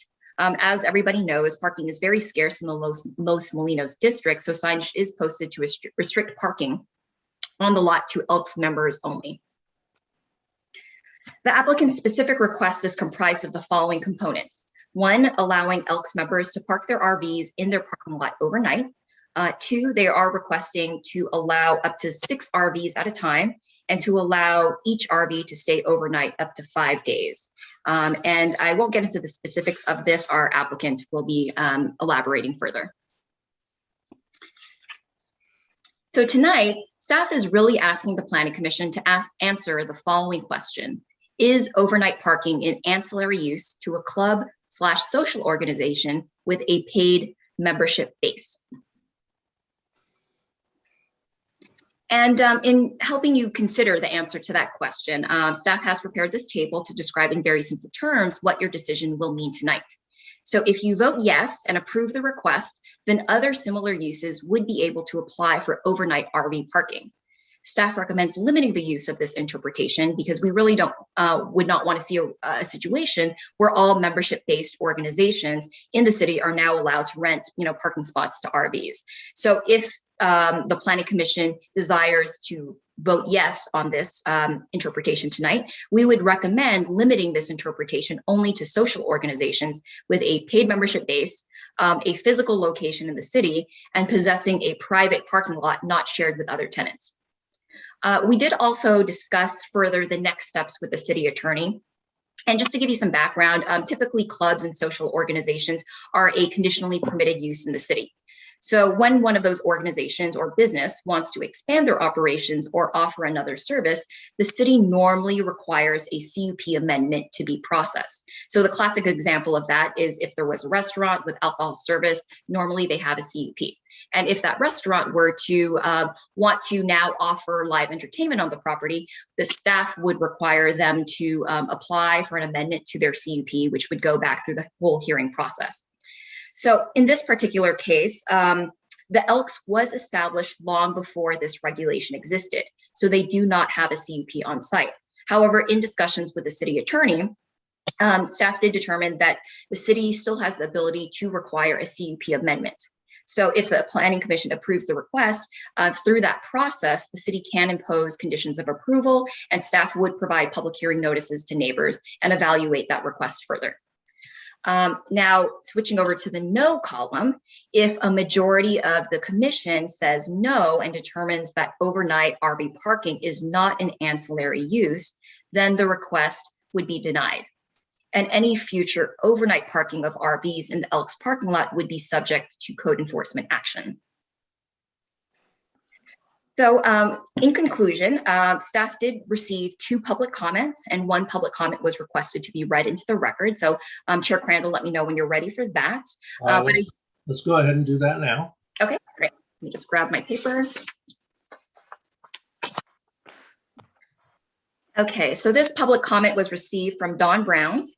As everybody knows, parking is very scarce in the Los Molinos district, so signage is posted to restrict parking on the lot to Elks members only. The applicant's specific request is comprised of the following components. 1, allowing Elks members to park their RVs in their parking lot overnight. 2, they are requesting to allow up to 6 RVs at a time and to allow each RV to stay overnight up to 5 days. And I won't get into the specifics of this. Our applicant will be elaborating further. So tonight, staff is really asking the Planning Commission to answer the following question. Is overnight parking an ancillary use to a club/social organization with a paid membership base? And in helping you consider the answer to that question, staff has prepared this table to describe in very simple terms what your decision will mean tonight. So if you vote yes and approve the request, then other similar uses would be able to apply for overnight RV parking. Staff recommends limiting the use of this interpretation because we really would not want to see a situation where all membership-based organizations in the city are now allowed to rent, parking spots to RVs. So if the Planning Commission desires to vote yes on this interpretation tonight, we would recommend limiting this interpretation only to social organizations with a paid membership base, a physical location in the city, and possessing a private parking lot not shared with other tenants. We did also discuss further the next steps with the city attorney. And just to give you some background, typically clubs and social organizations are a conditionally permitted use in the city. So when one of those organizations or business wants to expand their operations or offer another service, the city normally requires a CUP amendment to be processed. So the classic example of that is if there was a restaurant with alcohol service, normally they have a CUP. And if that restaurant were to want to now offer live entertainment on the property, the staff would require them to apply for an amendment to their CUP, which would go back through the whole hearing process. So in this particular case, the Elks was established long before this regulation existed, so they do not have a CUP on site. However, in discussions with the city attorney, staff did determine that the city still has the ability to require a CUP amendment. So if the Planning Commission approves the request, through that process, the city can impose conditions of approval, and staff would provide public hearing notices to neighbors and evaluate that request further. Now, switching over to the no column, if a majority of the commission says no and determines that overnight RV parking is not an ancillary use, then the request would be denied. And any future overnight parking of RVs in the Elks parking lot would be subject to code enforcement action. So in conclusion, staff did receive 2 public comments, and 1 public comment was requested to be read into the record. So Chair Crandall, let me know when you're ready for that. Let's go ahead and do that now. Okay, great. Let me just grab my paper. Okay, so this public comment was received from Don Brown.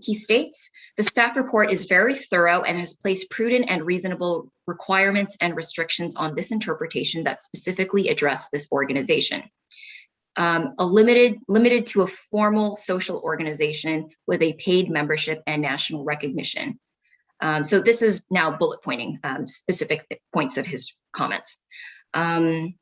He states, the staff report is very thorough and has placed prudent and reasonable requirements and restrictions on this interpretation that specifically address this organization. Limited to a formal social organization with a paid membership and national recognition. So this is now bullet pointing specific points of his comments. A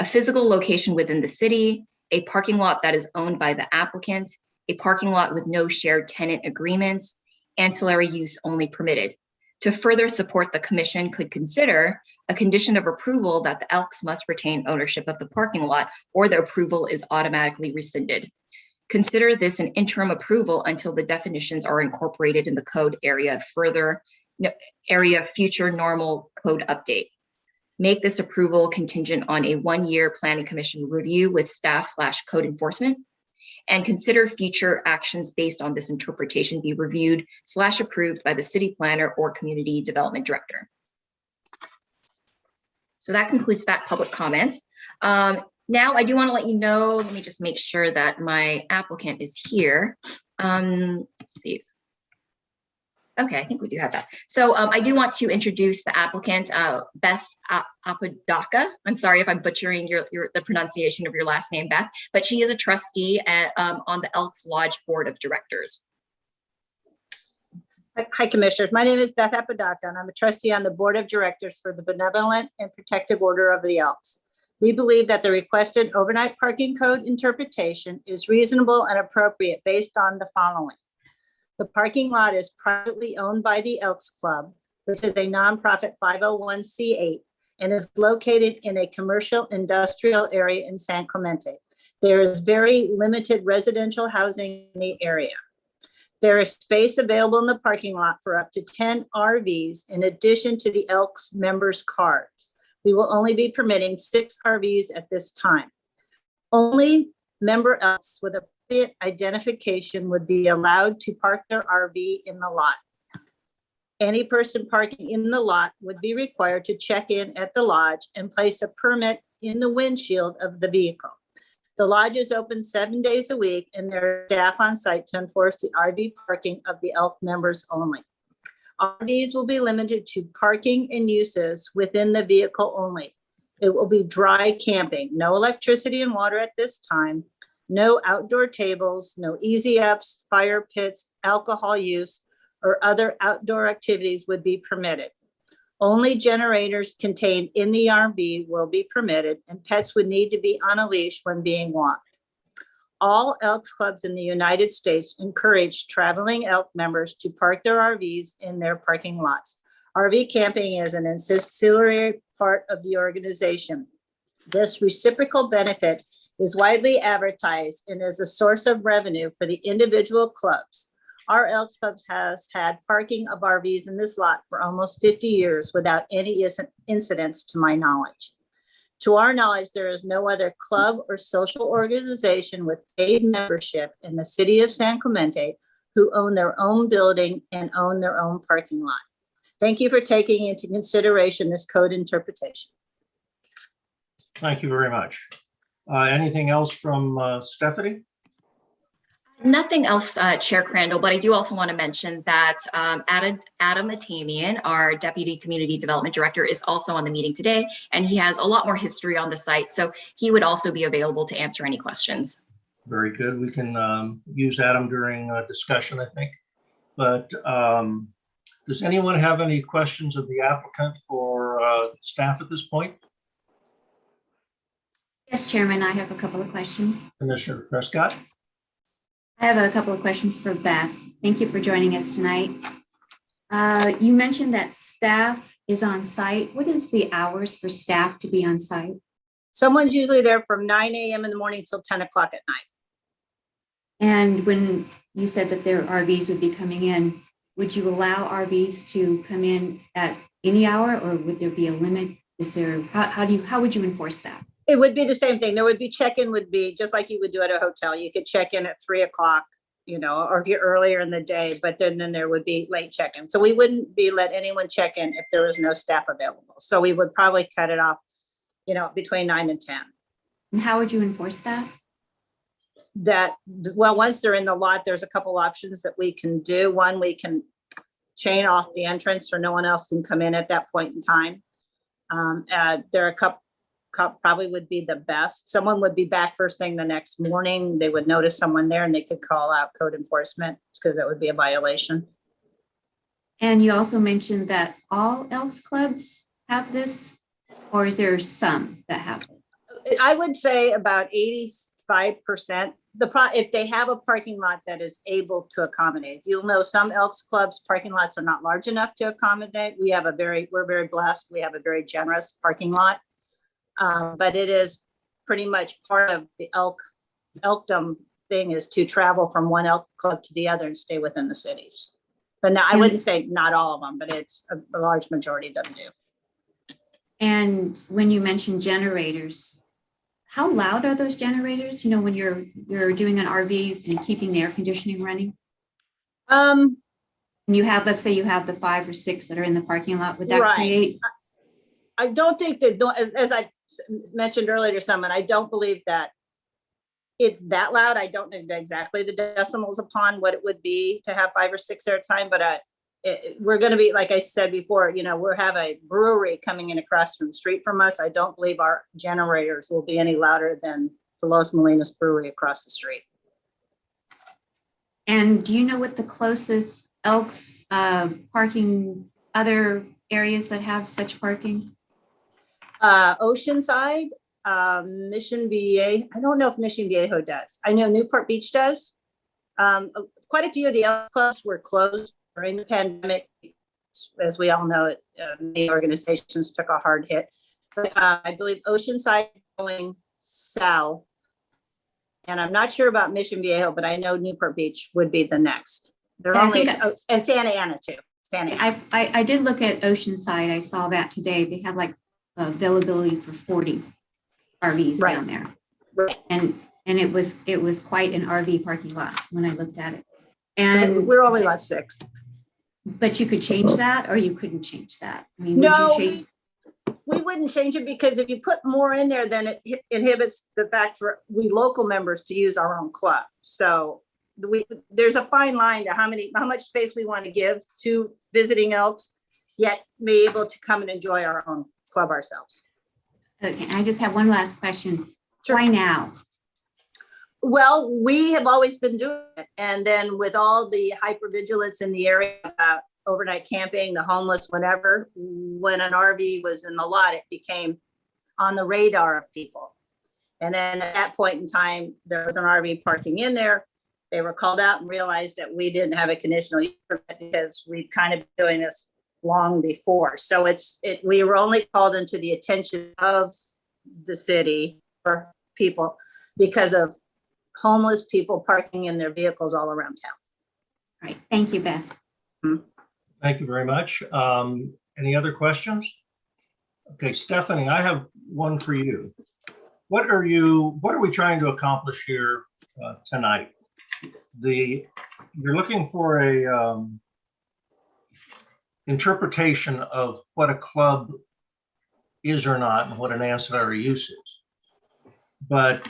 physical location within the city, a parking lot that is owned by the applicant, a parking lot with no shared tenant agreements, ancillary use only permitted. To further support, the commission could consider a condition of approval that the Elks must retain ownership of the parking lot or the approval is automatically rescinded. Consider this an interim approval until the definitions are incorporated in the code future normal code update. Make this approval contingent on a 1-year planning commission review with staff/code enforcement. And consider future actions based on this interpretation be reviewed/approved by the city planner or community development director. So that concludes that public comment. Now I do want to let you know, let me just make sure that my applicant is here. Let's see. Okay, I think we do have that. So I do want to introduce the applicant, Beth Apodaca. I'm sorry if I'm butchering the pronunciation of your last name, Beth, but she is a trustee on the Elks Lodge Board of Directors. Hi, Commissioners. My name is Beth Apodaca, and I'm a trustee on the Board of Directors for the Benevolent and Protective Order of the Elks. We believe that the requested overnight parking code interpretation is reasonable and appropriate based on the following. The parking lot is privately owned by the Elks Club, which is a nonprofit 501c8 and is located in a commercial industrial area in San Clemente. There is very limited residential housing in the area. There is space available in the parking lot for up to 10 RVs in addition to the Elks members' cars. We will only be permitting 6 RVs at this time. Only member Elks with appropriate identification would be allowed to park their RV in the lot. Any person parking in the lot would be required to check in at the lodge and place a permit in the windshield of the vehicle. The lodge is open 7 days a week and there are staff on site to enforce the RV parking of the Elk members only. RVs will be limited to parking and uses within the vehicle only. It will be dry camping, no electricity and water at this time, no outdoor tables, no easy ups, fire pits, alcohol use, or other outdoor activities would be permitted. Only generators contained in the RV will be permitted, and pets would need to be on a leash when being walked. All Elks clubs in the United States encourage traveling Elk members to park their RVs in their parking lots. RV camping is an ancillary part of the organization. This reciprocal benefit is widely advertised and is a source of revenue for the individual clubs. Our Elks Club has had parking of RVs in this lot for almost 50 years without any incidents to my knowledge. To our knowledge, there is no other club or social organization with paid membership in the city of San Clemente who own their own building and own their own parking lot. Thank you for taking into consideration this code interpretation. Thank you very much. Anything else from Stephanie? Nothing else, Chair Crandall, but I do also want to mention that Adam Matamian, our Deputy Community Development Director, is also on the meeting today, and he has a lot more history on the site, so he would also be available to answer any questions. Very good. We can use Adam during discussion, I think. But does anyone have any questions of the applicant or staff at this point? Yes, Chairman, I have a couple of questions. Commissioner Prescott? I have a couple of questions for Beth. Thank you for joining us tonight. You mentioned that staff is on site. What is the hours for staff to be on site? Someone's usually there from 9 a.m. in the morning till 10 o'clock at night. And when you said that their RVs would be coming in, would you allow RVs to come in at any hour, or would there be a limit? Is there, how would you enforce that? It would be the same thing. There would be check-in would be just like you would do at a hotel. You could check in at 3 o'clock, you know, or if you're earlier in the day, but then there would be late check-in. So we wouldn't be let anyone check in if there was no staff available. So we would probably cut it off, you know, between 9 and 10. And how would you enforce that? Well, once they're in the lot, there's a couple options that we can do. One, we can chain off the entrance so no one else can come in at that point in time. There are a couple probably would be the best. Someone would be back first thing the next morning. They would notice someone there and they could call out code enforcement because that would be a violation. And you also mentioned that all Elks Clubs have this, or is there some that have it? I would say about 85%. If they have a parking lot that is able to accommodate. You'll know some Elks Clubs parking lots are not large enough to accommodate. We're very blessed. We have a very generous parking lot. But it is pretty much part of the elkdom thing is to travel from one elk club to the other and stay within the cities. But now I wouldn't say not all of them, but it's a large majority of them do. And when you mention generators, how loud are those generators? You know, when you're doing an RV and keeping the air conditioning running? And you have, let's say you have the 5 or 6 that are in the parking lot, would that create? I don't think that, as I mentioned earlier to someone, I don't believe that it's that loud. I don't know exactly the decimals upon what it would be to have 5 or 6 at a time, but we're going to be, like I said before, you know, we have a brewery coming in across from the street from us. I don't believe our generators will be any louder than the Los Molinos Brewery across the street. And do you know what the closest Elks parking, other areas that have such parking? Oceanside, Mission Viejo. I don't know if Mission Viejo does. I know Newport Beach does. Quite a few of the Elks Clubs were closed during the pandemic. As we all know, many organizations took a hard hit. But I believe Oceanside going south. And I'm not sure about Mission Viejo, but I know Newport Beach would be the next. They're only, and Santa Ana too. I did look at Oceanside. I saw that today. They have like availability for 40 RVs down there. Right. And it was quite an RV parking lot when I looked at it. And we're only lot 6. But you could change that, or you couldn't change that. I mean, no, would you change? We wouldn't change it, because if you put more in there, then it inhibits the fact for we local members to use our own club. So there's a fine line to how much space we want to give to visiting Elks, yet be able to come and enjoy our own club ourselves. Okay, I just have one last question. Sure. Why now? Well, we have always been doing it. And then with all the hypervigilance in the area about overnight camping, the homeless, whatever, when an RV was in the lot, it became on the radar of people. And then at that point in time, there was an RV parking in there. They were called out and realized that we didn't have a conditional use permit because we've kind of been doing this long before. So we were only called into the attention of the city for people because of homeless people parking in their vehicles all around town. right, thank you, Beth. Thank you very much. Any other questions? Okay, Stephanie, I have one for you. What are we trying to accomplish here tonight? You're looking for a interpretation of what a club is or not and what an ancillary use is. But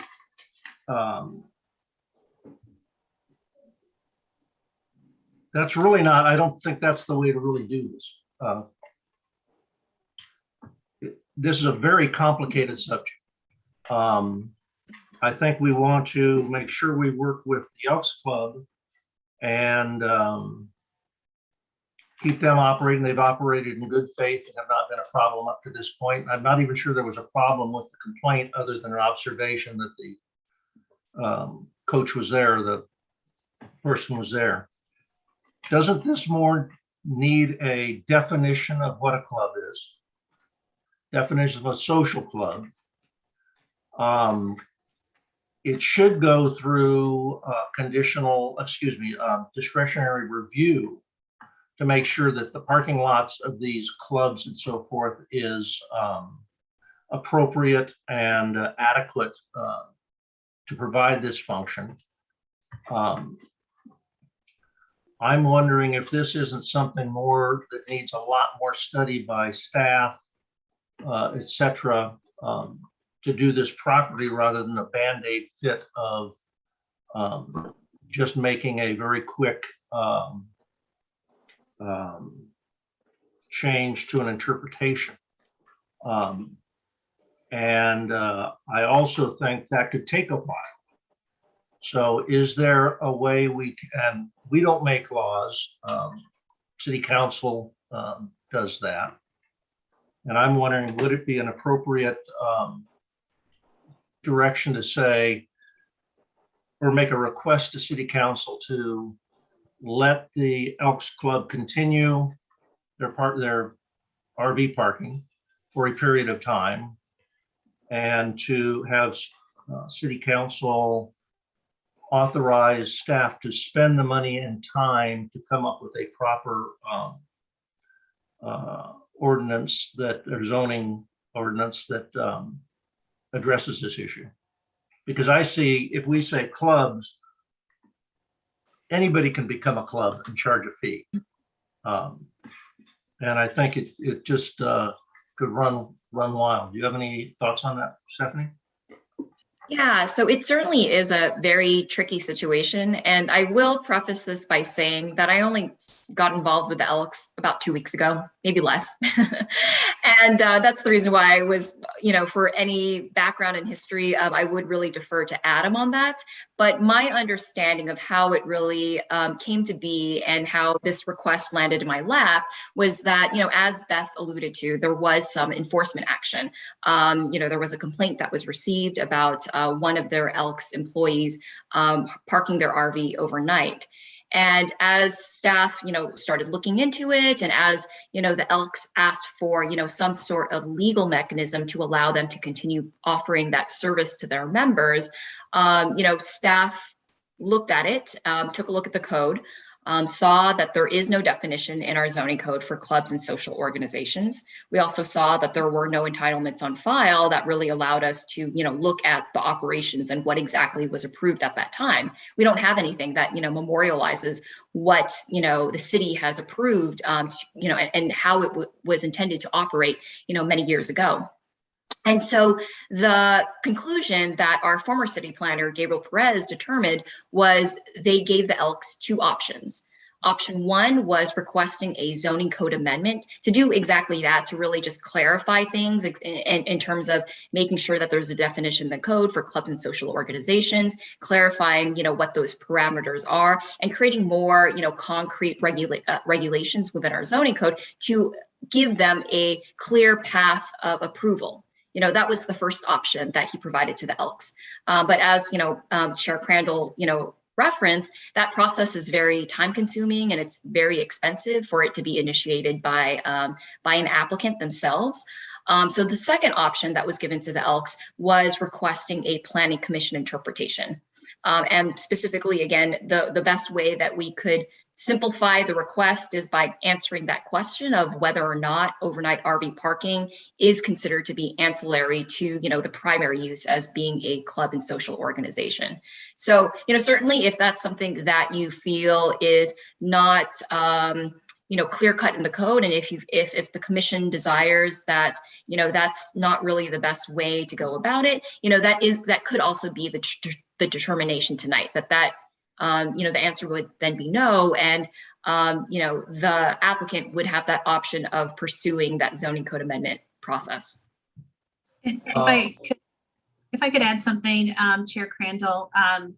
that's really not, I don't think that's the way to really do this. This is a very complicated subject. I think we want to make sure we work with the Elks Club and keep them operating. They've operated in good faith and have not been a problem up to this point. I'm not even sure there was a problem with the complaint other than an observation that the coach was there, the person was there. Doesn't this more need a definition of what a club is? Definition of a social club. It should go through discretionary review to make sure that the parking lots of these clubs and so forth is appropriate and adequate to provide this function. I'm wondering if this isn't something more that needs a lot more study by staff, et cetera, to do this properly rather than a Band-Aid fit of just making a very quick change to an interpretation. I also think that could take a while. So is there a way we don't make laws, city council does that. And I'm wondering, would it be an appropriate direction to say, or make a request to city council to let the Elks Club continue their RV parking for a period of time, and to have city council authorize staff to spend the money and time to come up with a proper ordinance or zoning ordinance that addresses this issue. Because I see, if we say clubs, anybody can become a club and charge a fee. And I think it just could run wild. Do you have any thoughts on that, Stephanie? Yeah, so it certainly is a very tricky situation. And I will preface this by saying that I only got involved with the Elks about 2 weeks ago, maybe less. And that's the reason why I was, for any background in history, I would really defer to Adam on that. But my understanding of how it really came to be and how this request landed in my lap was that, as Beth alluded to, there was some enforcement action. There was a complaint that was received about one of their Elks employees parking their RV overnight. And as staff, started looking into it, and as, the Elks asked for, some sort of legal mechanism to allow them to continue offering that service to their members, staff looked at it, took a look at the code, saw that there is no definition in our zoning code for clubs and social organizations. We also saw that there were no entitlements on file that really allowed us to, look at the operations and what exactly was approved at that time. We don't have anything that, memorializes what, the city has approved, and how it was intended to operate, many years ago. And so the conclusion that our former city planner, Gabriel Perez, determined was they gave the Elks two options. Option one was requesting a zoning code amendment to do exactly that, to really just clarify things in terms of making sure that there's a definition in the code for clubs and social organizations, clarifying, what those parameters are, and creating more, concrete regulations within our zoning code to give them a clear path of approval. That was the first option that he provided to the Elks. But as, Chair Crandall, referenced, that process is very time consuming and it's very expensive for it to be initiated by an applicant themselves. So the second option that was given to the Elks was requesting a planning commission interpretation. And specifically, again, the best way that we could simplify the request is by answering that question of whether or not overnight RV parking is considered to be ancillary to, the primary use as being a club and social organization. So, certainly if that's something that you feel is not, clear cut in the code, and if the commission desires that, that's not really the best way to go about it, that could also be the determination tonight, that the answer would then be no, and the applicant would have that option of pursuing that zoning code amendment process. If I could add something, Chair Crandall,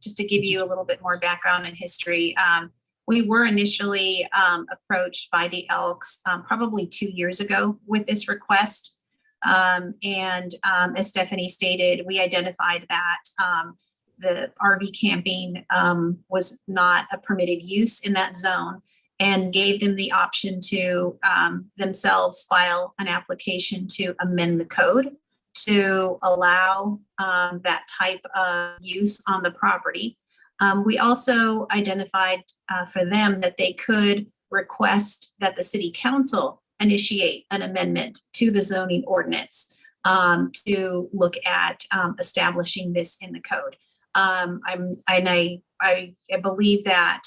just to give you a little bit more background and history. We were initially approached by the Elks probably 2 years ago with this request. And as Stephanie stated, we identified that the RV camping was not a permitted use in that zone, and gave them the option to themselves file an application to amend the code to allow that type of use on the property. We also identified for them that they could request that the city council initiate an amendment to the zoning ordinance to look at establishing this in the code. I believe that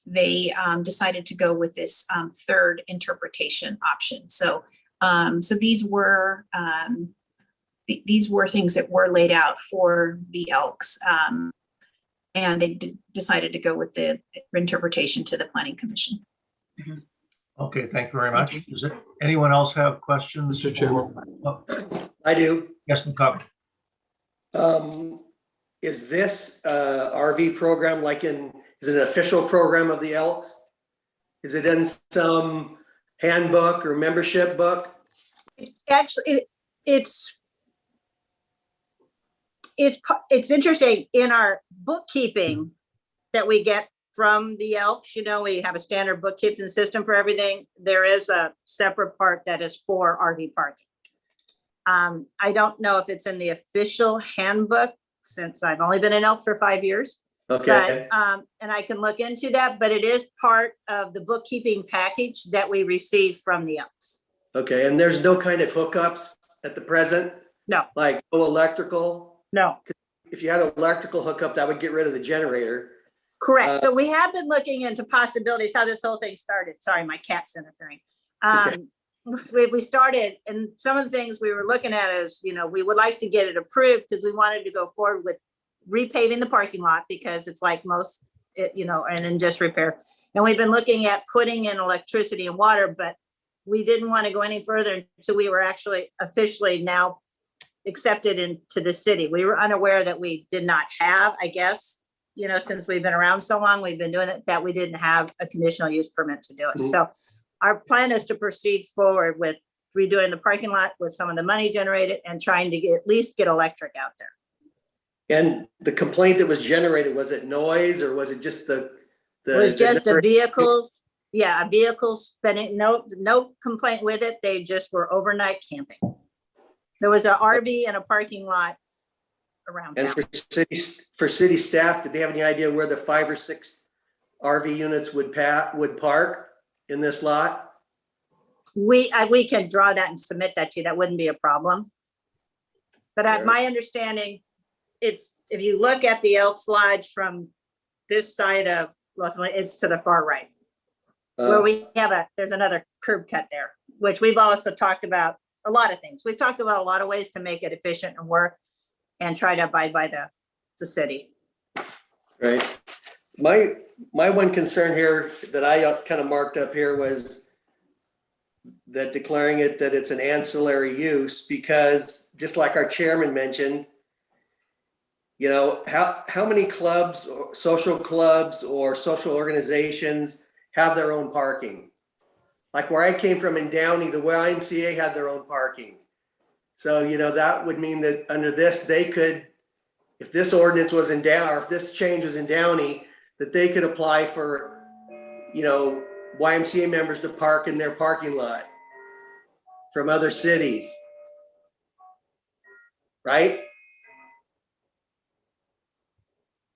they decided to go with this third interpretation option. So these were things that were laid out for the Elks, and they decided to go with the interpretation to the Planning Commission. Mm-hmm. Okay, thank you very much. Does anyone else have questions? Mr. Chairman. I do. Yes, McCobb. Is this RV program is it an official program of the Elks? Is it in some handbook or membership book? Actually, it's interesting in our bookkeeping that we get from the Elks. We have a standard bookkeeping system for everything. There is a separate part that is for RV parking. I don't know if it's in the official handbook, since I've only been an Elk for 5 years. Okay. But, and I can look into that, but it is part of the bookkeeping package that we receive from the Elks. Okay, and there's no kind of hookups at the present? No. Like no electrical? No. If you had an electrical hookup, that would get rid of the generator. Correct. So we have been looking into possibilities, how this whole thing started. Sorry, my cat's interfering. We started, and some of the things we were looking at is, we would like to get it approved because we wanted to go forward with repaving the parking lot, because it's like most, and in just repair. And we've been looking at putting in electricity and water, but we didn't want to go any further until we were actually officially now accepted into the city. We were unaware that we did not have, I guess, since we've been around so long, we've been doing it, that we didn't have a conditional use permit to do it. So our plan is to proceed forward with redoing the parking lot with some of the money generated and trying to at least get electric out there. And the complaint that was generated, was it noise or was it just the It was just the vehicles. Yeah, vehicles spending, no complaint with it. They just were overnight camping. There was an RV and a parking lot around And town. for city staff, did they have any idea where the 5 or 6 RV units would park in this lot? We can draw that and submit that to you. That wouldn't be a problem. But my understanding, it's, if you look at the Elks Lodge from this side of Los Angeles, it's to the far right. Where we have there's another curb cut there, which we've also talked about a lot of things. We've talked about a lot of ways to make it efficient and work and try to abide by the city. Right. My one concern here that I kind of marked up here was that declaring it that it's an ancillary use, because just like our chairman mentioned, how many clubs or social organizations have their own parking? Like where I came from in Downey, the YMCA had their own parking. So, that would mean that under this, they could, if this ordinance was in Downey, or if this change was in Downey, that they could apply for, YMCA members to park in their parking lot from other cities. Right?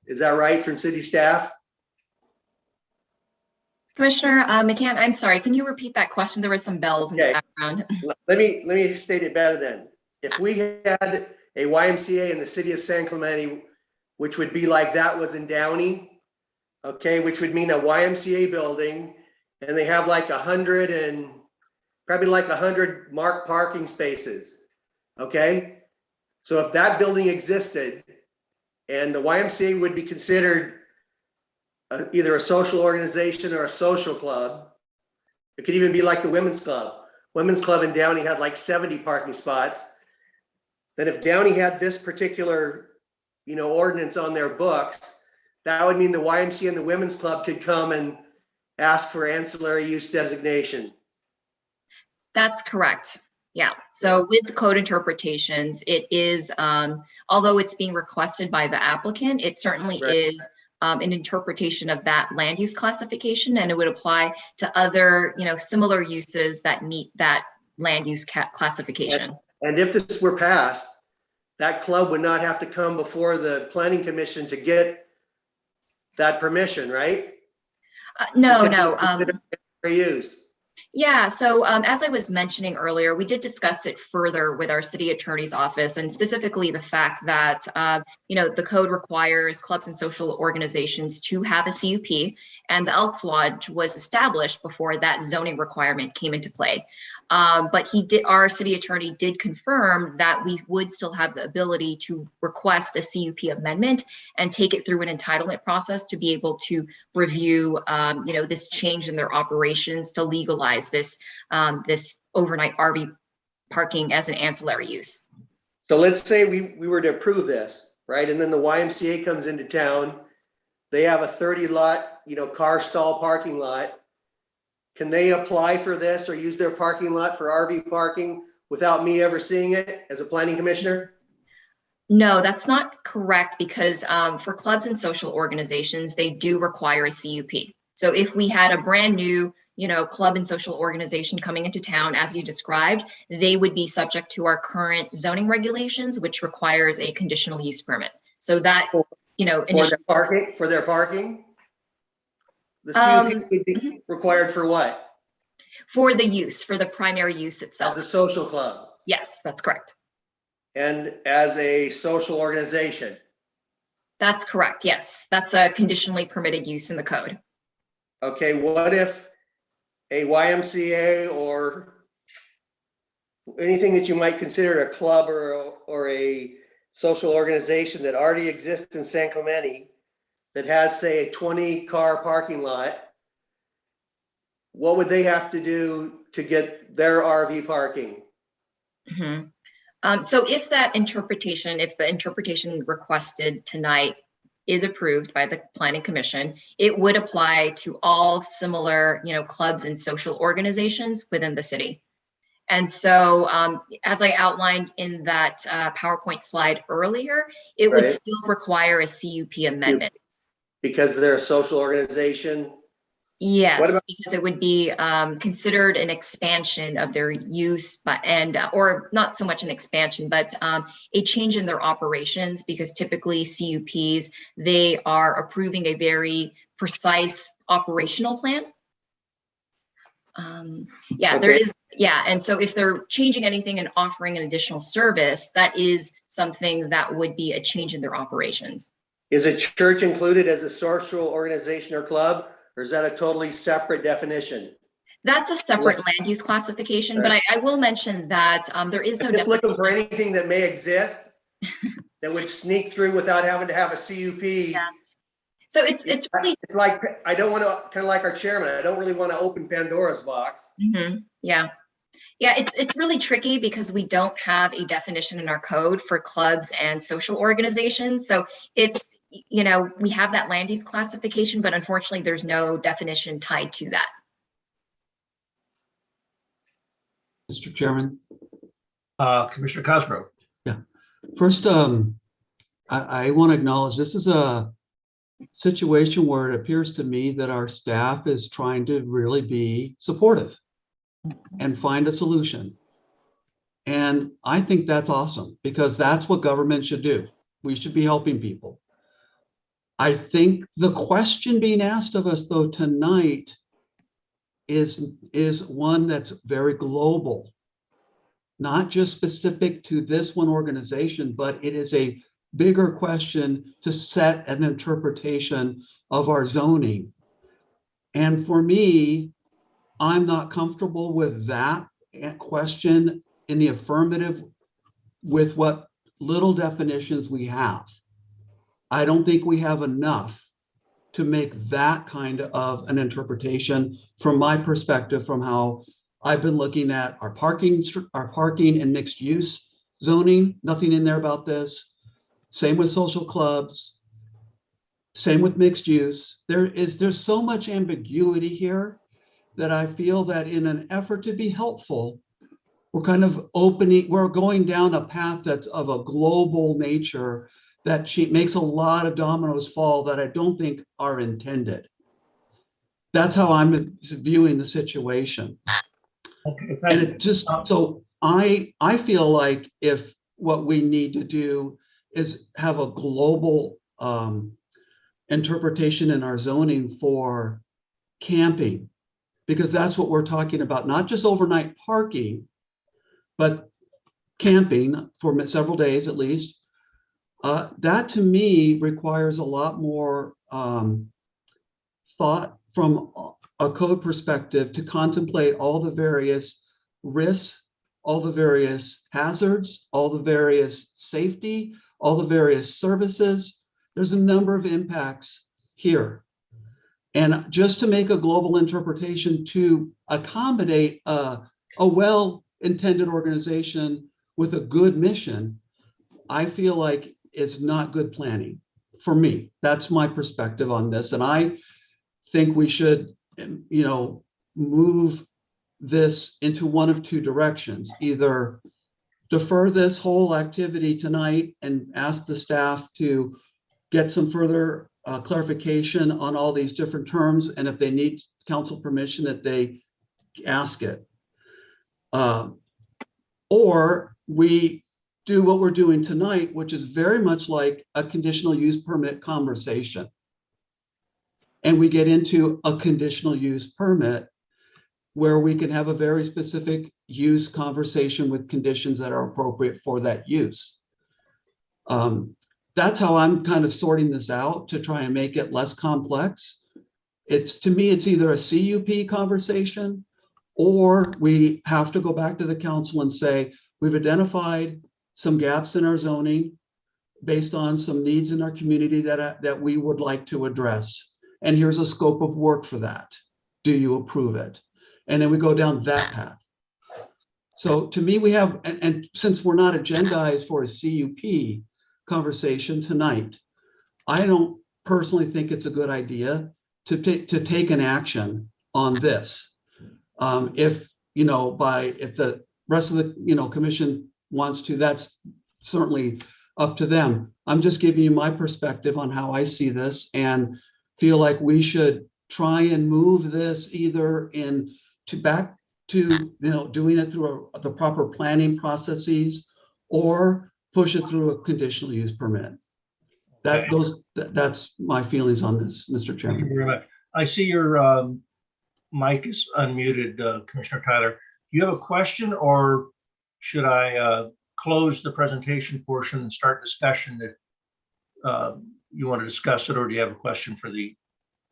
Is that right from city staff? Commissioner McCann, I'm sorry, can you repeat that question? There was some bells in the Okay. background. Let me state it better then. If we had a YMCA in the city of San Clemente, which would be like that was in Downey, okay, which would mean a YMCA building, and they have like 100 and probably like 100 marked parking spaces, okay? So if that building existed and the YMCA would be considered either a social organization or a social club, it could even be like the women's club. Women's club in Downey had like 70 parking spots. Then if Downey had this particular, ordinance on their books, that would mean the YMCA and the women's club could come and ask for ancillary use designation. That's correct. Yeah. So with code interpretations, it is, although it's being requested by the applicant, it certainly Right. is an interpretation of that land use classification, and it would apply to other, similar uses that meet that land use classification. And if this were passed, that club would not have to come before the planning commission to get that permission, right? No. Because it's considered use. Yeah, so as I was mentioning earlier, we did discuss it further with our city attorney's office, and specifically the fact that, the code requires clubs and social organizations to have a CUP, and the Elks Lodge was established before that zoning requirement came into play. But our city attorney did confirm that we would still have the ability to request a CUP amendment and take it through an entitlement process to be able to review, this change in their operations to legalize this overnight RV parking as an ancillary use. So let's say we were to approve this, right? And then the YMCA comes into town. They have a 30 lot, car stall parking lot. Can they apply for this or use their parking lot for RV parking without me ever seeing it as a planning commissioner? No, that's not correct, because for clubs and social organizations, they do require a CUP. So if we had a brand new, club and social organization coming into town, as you described, they would be subject to our current zoning regulations, which requires a conditional use permit. So that, for their parking, the CUP would be required for what? For the primary use itself. As a social club. Yes, that's correct. And as a social organization. That's correct. Yes, that's a conditionally permitted use in the code. Okay, what if a YMCA or anything that you might consider a club or a social organization that already exists in San Clemente that has, say, a 20 car parking lot? What would they have to do to get their RV parking? So if the interpretation requested tonight is approved by the Planning Commission, it would apply to all similar, clubs and social organizations within the city. And so as I outlined in that PowerPoint slide earlier, it would still require a CUP amendment. Because they're a social organization? Yes, because it would be considered an expansion of their use, or not so much an expansion, but a change in their operations, because typically CUPs, they are approving a very precise operational plan. There is, and so if they're changing anything and offering an additional service, that is something that would be a change in their operations. Is a church included as a social organization or club? Or is that a totally separate definition? That's a separate land use classification, but I will mention that there is no. I'm just looking for anything that may exist that would sneak through without having to have a CUP. Yeah. So it's really. It's like, I don't want to, kind of like our chairman, I don't really want to open Pandora's box. Yeah, it's really tricky because we don't have a definition in our code for clubs and social organizations. So it's, we have that land use classification, but unfortunately there's no definition tied to that. Mr. Chairman. Commissioner Cosgrove. Yeah. First, I want to acknowledge this is a situation where it appears to me that our staff is trying to really be supportive and find a solution. And I think that's awesome, because that's what government should do. We should be helping people. I think the question being asked of us, though, tonight is one that's very global, not just specific to this one organization, but it is a bigger question to set an interpretation of our zoning. And for me, I'm not comfortable with that question in the affirmative with what little definitions we have. I don't think we have enough to make that kind of an interpretation from my perspective, from how I've been looking at our parking and mixed use zoning, nothing in there about this. Same with social clubs, same with mixed use. There's so much ambiguity here that I feel that in an effort to be helpful, we're kind of we're going down a path that's of a global nature that makes a lot of dominoes fall that I don't think are intended. That's how I'm viewing the situation. Okay, And it just, so I feel like if what we need to do is have a global interpretation in our zoning for camping, because that's what we're talking about, not just overnight parking, but camping for several days at least. That to me requires a lot more thought from a code perspective to contemplate all the various risks, all the various hazards, all the various safety, all the various services. There's a number of impacts here. And just to make a global interpretation to accommodate a well-intended organization with a good mission, I feel like it's not good planning for me. That's my perspective on this. And I think we should, move this into one of two directions. Either defer this whole activity tonight and ask the staff to get some further clarification on all these different terms. And if they need council permission, that they ask it. Or we do what we're doing tonight, which is very much like a conditional use permit conversation. And we get into a conditional use permit where we can have a very specific use conversation with conditions that are appropriate for that use. That's how I'm kind of sorting this out to try and make it less complex. To me, it's either a CUP conversation, or we have to go back to the council and say, we've identified some gaps in our zoning based on some needs in our community that we would like to address. And here's a scope of work for that. Do you approve it? And then we go down that path. So to me, we have, and since we're not agendized for a CUP conversation tonight, I don't personally think it's a good idea to take an action on this. If the rest of the commission wants to, that's certainly up to them. I'm just giving you my perspective on how I see this and feel like we should try and move this either back to doing it through the proper planning processes, or push it through a conditional use permit. That's my feelings on this, Mr. Chairman. Thank you very much. I see your mic is unmuted, Commissioner Tyler. Do you have a question, or should I close the presentation portion and start discussion if you want to discuss it, or do you have a question for the?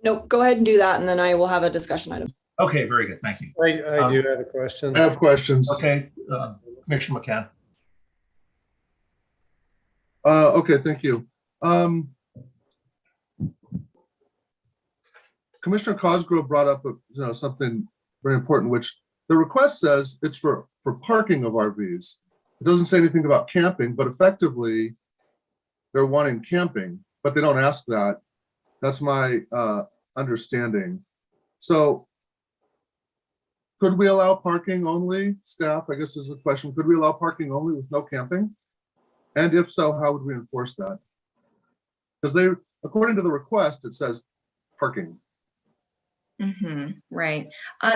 Nope, go ahead and do that, and then I will have a discussion item. Okay, very good. Thank you. I do have a question. I have questions. Okay, Commissioner McCann. Okay, thank you. Commissioner Cosgrove brought up something very important, which the request says it's for parking of RVs. It doesn't say anything about camping, but effectively they're wanting camping, but they don't ask that. That's my understanding. So could we allow parking only? Staff, I guess is the question. Could we allow parking only with no camping? And if so, how would we enforce that? Because according to the request, it says parking. Right.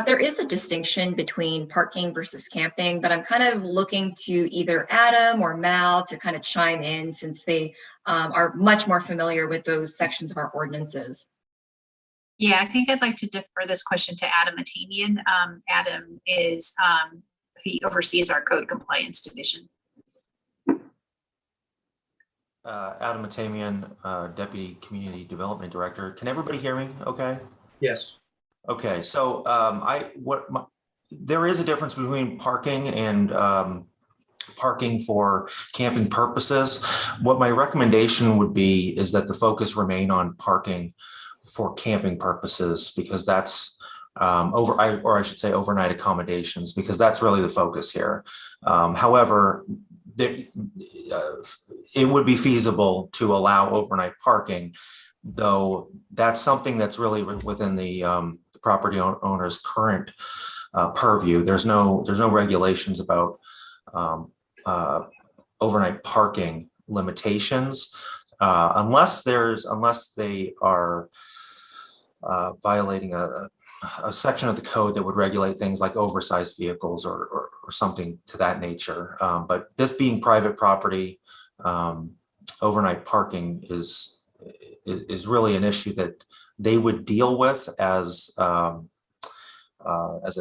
There is a distinction between parking versus camping, but I'm kind of looking to either Adam or Mal to kind of chime in, since they are much more familiar with those sections of our ordinances. Yeah, I think I'd like to defer this question to Adam Matamian. Adam is, he oversees our code compliance division. Adam Matamian, Deputy Community Development Director. Can everybody hear me okay? Yes. Okay, so there is a difference between parking and parking for camping purposes. What my recommendation would be is that the focus remain on parking for camping purposes, because that's I should say overnight accommodations, because that's really the focus here. However, it would be feasible to allow overnight parking, though that's something that's really within the property owner's current purview. There's no regulations about overnight parking limitations, unless they are violating a section of the code that would regulate things like oversized vehicles or something to that nature. But this being private property, overnight parking is really an issue that they would deal with as a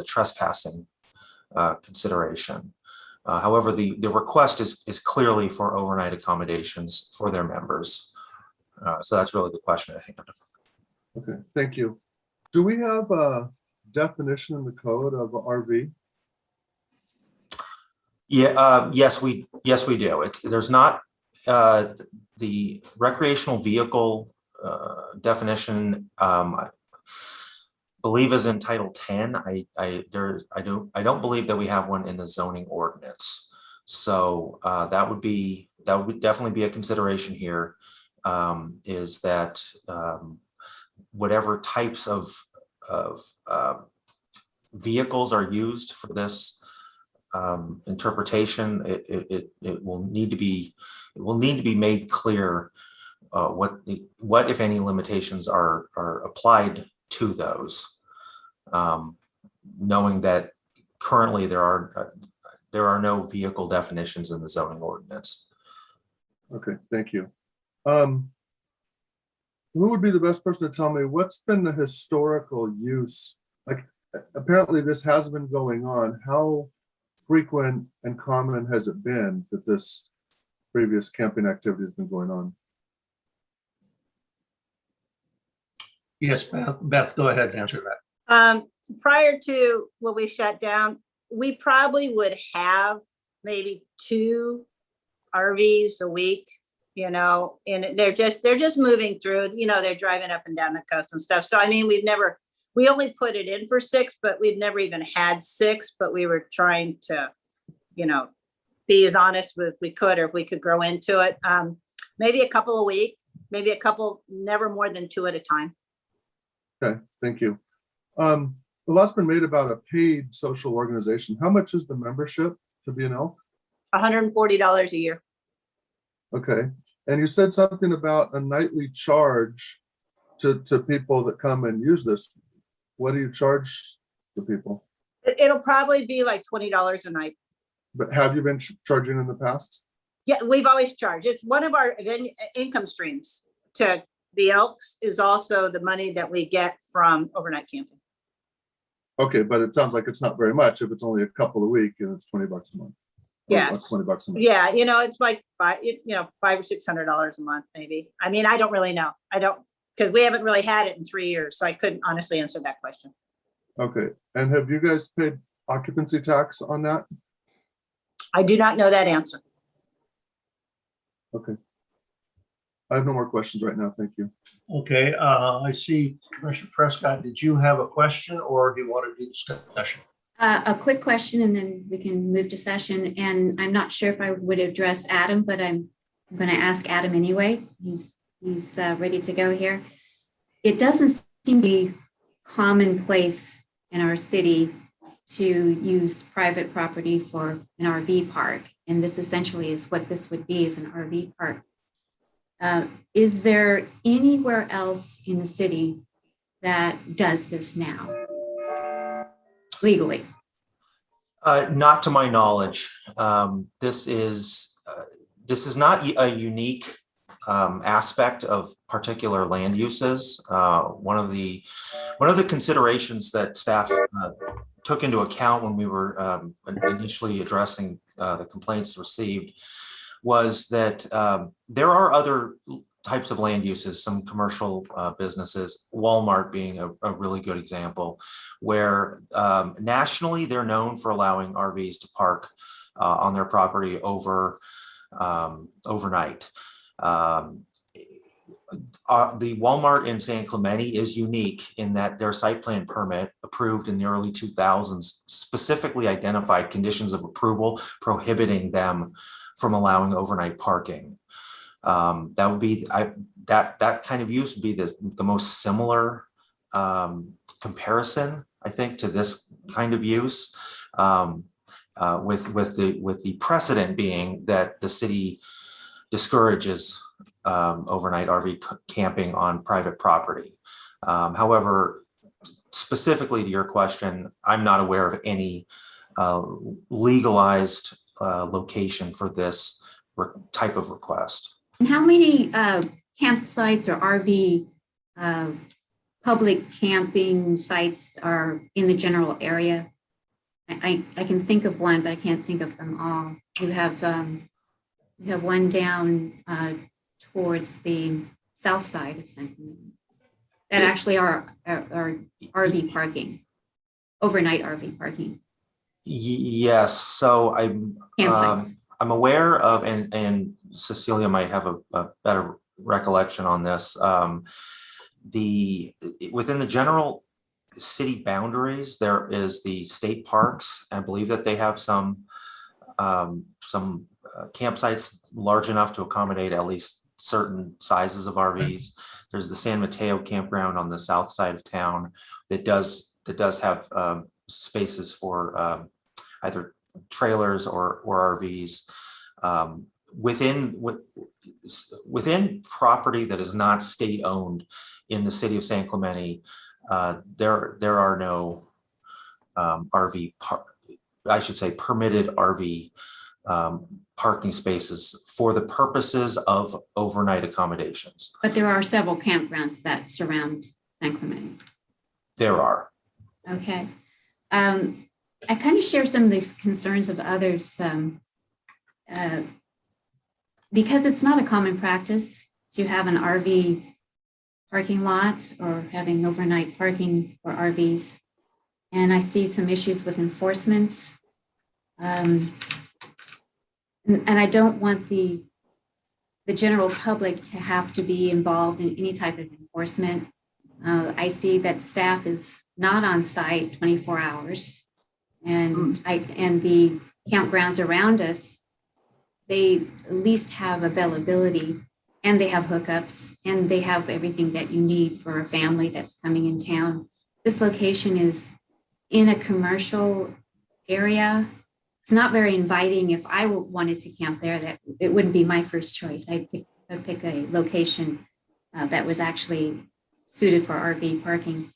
trespassing consideration. However, the request is clearly for overnight accommodations for their members. So that's really the question at hand. Okay, thank you. Do we have a definition in the code of RV? Yeah, yes, we do. There's not the recreational vehicle definition. I believe is in Title 10. I don't believe that we have one in the zoning ordinance. So that would definitely be a consideration here. Is that whatever types of vehicles are used for this interpretation, it will need to be made clear what if any limitations are applied to those, knowing that currently there are no vehicle definitions in the zoning ordinance. Okay, thank you. Who would be the best person to tell me what's been the historical use? Like, apparently this has been going on. How frequent and common has it been that this previous camping activity has been going on? Yes, Beth, go ahead and answer that. Prior to when we shut down, we probably would have maybe 2 RVs a week, and they're just moving through, they're driving up and down the coast and stuff. So, I mean, we only put it in for 6, but we've never even had 6, but we were trying to, be as honest as we could, or if we could grow into it. Maybe a couple a week, maybe a couple, never more than 2 at a time. Okay, thank you. The lot's been made about a paid social organization. How much is the membership to be an elk? $140 a year. Okay, and you said something about a nightly charge to people that come and use this. What do you charge the people? It'll probably be like $20 a night. But have you been charging in the past? Yeah, we've always charged. It's one of our income streams to the Elks, is also the money that we get from overnight camping. Okay, but it sounds like it's not very much if it's only a couple a week and it's $20 a month. Yeah. Or $20 a month. Yeah, it's like $500 or $600 a month, maybe. I mean, I don't really know. Because we haven't really had it in 3 years, so I couldn't honestly answer that question. Okay, and have you guys paid occupancy tax on that? I do not know that answer. Okay. I have no more questions right now. Thank you. Okay, I see Commissioner Prescott. Did you have a question, or do you want to do discussion? A quick question, and then we can move to session. And I'm not sure if I would address Adam, but I'm going to ask Adam anyway. He's ready to go here. It doesn't seem to be commonplace in our city to use private property for an RV park. And this essentially is what this would be, is an RV park. Is there anywhere else in the city that does this now legally? Not to my knowledge. This is not a unique aspect of particular land uses. One of the considerations that staff took into account when we were initially addressing the complaints received was that there are other types of land uses, some commercial businesses, Walmart being a really good example, where nationally they're known for allowing RVs to park on their property overnight. The Walmart in San Clemente is unique in that their site plan permit approved in the early 2000s specifically identified conditions of approval prohibiting them from allowing overnight parking. That would be that kind of use would be the most similar comparison, I think, to this kind of use, with the precedent being that the city discourages overnight RV camping on private property. However, specifically to your question, I'm not aware of any legalized location for this type of request. And how many campsites or RV public camping sites are in the general area? I can think of one, but I can't think of them all. You have one down towards the south side of San Clemente that actually are RV parking, overnight RV parking. Yes, so I'm aware of, and Cecilia might have a better recollection on this. Within the general city boundaries, there is the state parks. I believe that they have some campsites large enough to accommodate at least certain sizes of RVs. There's the San Mateo campground on the south side of town that does have spaces for either trailers or RVs. Within property that is not state owned in the city of San Clemente, there are no permitted RV parking spaces for the purposes of overnight accommodations. But there are several campgrounds that surround San Clemente. There are. Okay. I kind of share some of these concerns of others because it's not a common practice to have an RV parking lot or having overnight parking for RVs. And I see some issues with enforcement. And I don't want the general public to have to be involved in any type of enforcement. I see that staff is not on site 24 hours. And the campgrounds around us, they at least have availability, and they have hookups, and they have everything that you need for a family that's coming in town. This location is in a commercial area. It's not very inviting. If I wanted to camp there, that it wouldn't be my first choice. I'd pick a location that was actually suited for RV parking.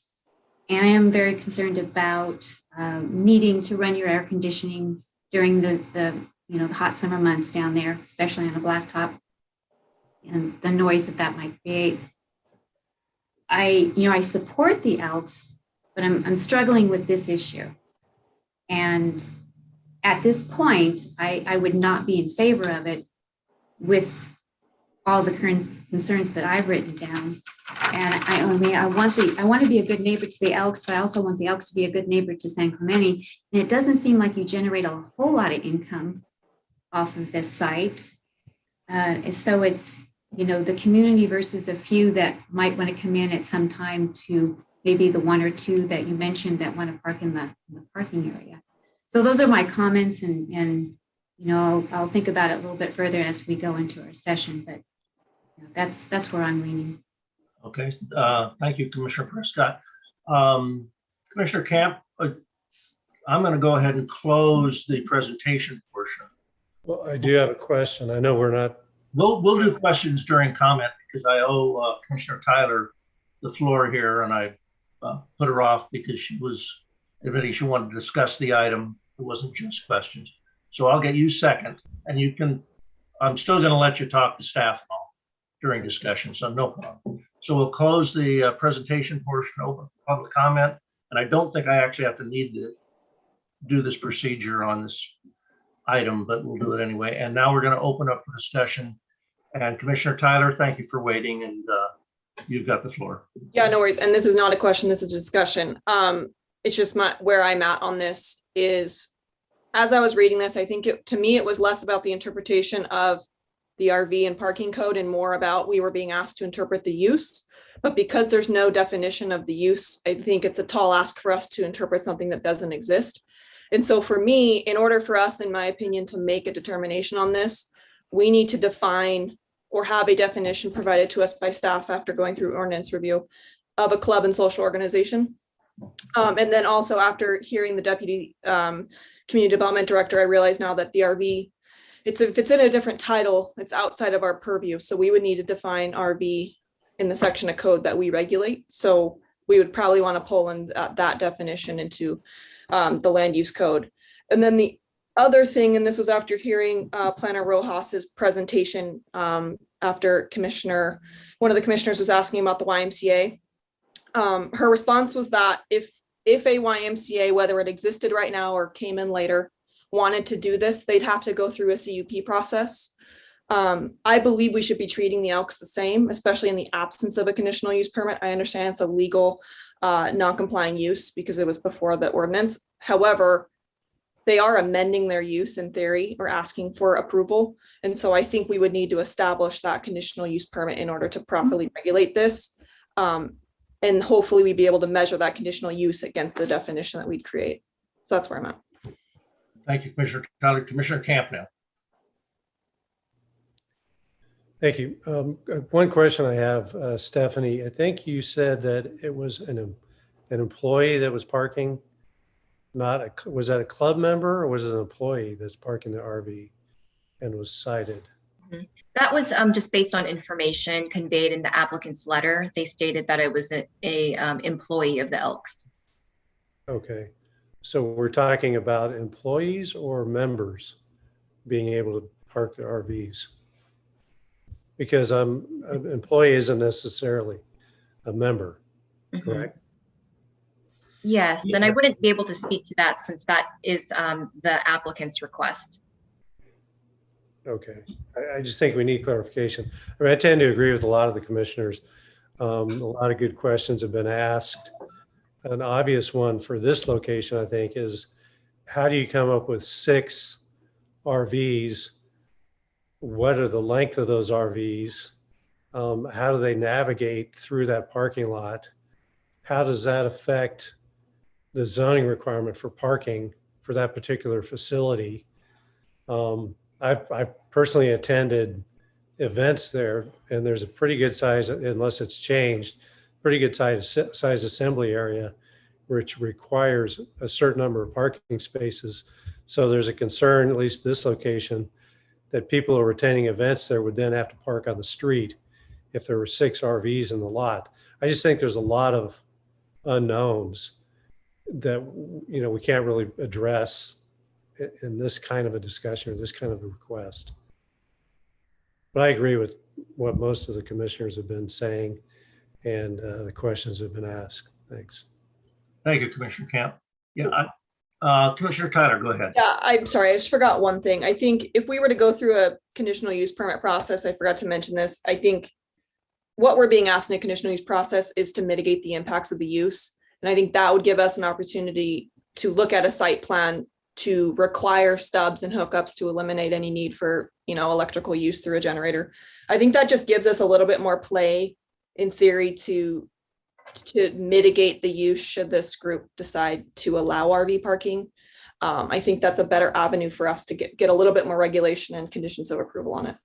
And I am very concerned about needing to run your air conditioning during the hot summer months down there, especially on a blacktop, and the noise that might create. I support the Elks, but I'm struggling with this issue. And at this point, I would not be in favor of it with all the current concerns that I've written down. And I want to be a good neighbor to the Elks, but I also want the Elks to be a good neighbor to San Clemente. And it doesn't seem like you generate a whole lot of income off of this site. So it's, the community versus a few that might want to come in at some time to maybe the one or two that you mentioned that want to park in the parking area. So those are my comments, and I'll think about it a little bit further as we go into our session, but that's where I'm leaning. Okay, thank you, Commissioner Prescott. Commissioner Camp, I'm going to go ahead and close the presentation portion. Well, I do have a question. I know we're not. We'll do questions during comment because I owe Commissioner Tyler the floor here, and I put her off because she was admitting she wanted to discuss the item. It wasn't just questions. So I'll get you second, and I'm still going to let you talk to staff and all during discussion, so no problem. So we'll close the presentation portion, open for public comment. And I don't think I actually have to need to do this procedure on this item, but we'll do it anyway. And now we're going to open up for discussion. And Commissioner Tyler, thank you for waiting, and you've got the floor. Yeah, no worries. And this is not a question, this is a discussion. It's just where I'm at on this is, as I was reading this, I think to me, it was less about the interpretation of the RV and parking code and more about we were being asked to interpret the use. But because there's no definition of the use, I think it's a tall ask for us to interpret something that doesn't exist. And so for me, in order for us, in my opinion, to make a determination on this, we need to define or have a definition provided to us by staff after going through ordinance review of a club and social organization. And then also after hearing the deputy community development director, I realize now that the RV, if it's in a different title, it's outside of our purview. So we would need to define RV in the section of code that we regulate. So we would probably want to pull in that definition into the land use code. And then the other thing, and this was after hearing Planner Rojas's presentation after one of the commissioners was asking about the YMCA. Her response was that if a YMCA, whether it existed right now or came in later, wanted to do this, they'd have to go through a CUP process. I believe we should be treating the Elks the same, especially in the absence of a conditional use permit. I understand it's a legal non-complying use because it was before the ordinance. However, they are amending their use in theory or asking for approval. And so I think we would need to establish that conditional use permit in order to properly regulate this. And hopefully we'd be able to measure that conditional use against the definition that we'd create. So that's where I'm at. Thank you, Commissioner Tyler. Commissioner Camp now. Thank you. One question I have, Stephanie, I think you said that it was an employee that was parking, was that a club member or was it an employee that's parking the RV and was cited? That was just based on information conveyed in the applicant's letter. They stated that it was a employee of the Elks. Okay. So we're talking about employees or members being able to park the RVs? Because an employee isn't necessarily a member, correct? Yes, then I wouldn't be able to speak to that since that is the applicant's request. Okay, I just think we need clarification. I mean, I tend to agree with a lot of the commissioners. A lot of good questions have been asked. An obvious one for this location, I think, is how do you come up with 6 RVs? What are the length of those RVs? How do they navigate through that parking lot? How does that affect the zoning requirement for parking for that particular facility? I've personally attended events there, and there's a pretty good size, unless it's changed, pretty good size assembly area, which requires a certain number of parking spaces. So there's a concern, at least this location, that people who are attending events there would then have to park on the street if there were 6 RVs in the lot. I just think there's a lot of unknowns that, you know, we can't really address in this kind of a discussion or this kind of a request. But I agree with what most of the commissioners have been saying and the questions have been asked. Thanks. Thank you, Commissioner Camp. Yeah, Commissioner Tyler, go ahead. Yeah, I'm sorry, I just forgot one thing. I think if we were to go through a conditional use permit process, I forgot to mention this, I think what we're being asked in a conditional use process is to mitigate the impacts of the use. And I think that would give us an opportunity to look at a site plan to require stubs and hookups to eliminate any need for, you know, electrical use through a generator. I think that just gives us a little bit more play in theory to mitigate the use should this group decide to allow RV parking. I think that's a better avenue for us to get a little bit more regulation and conditions of approval on it.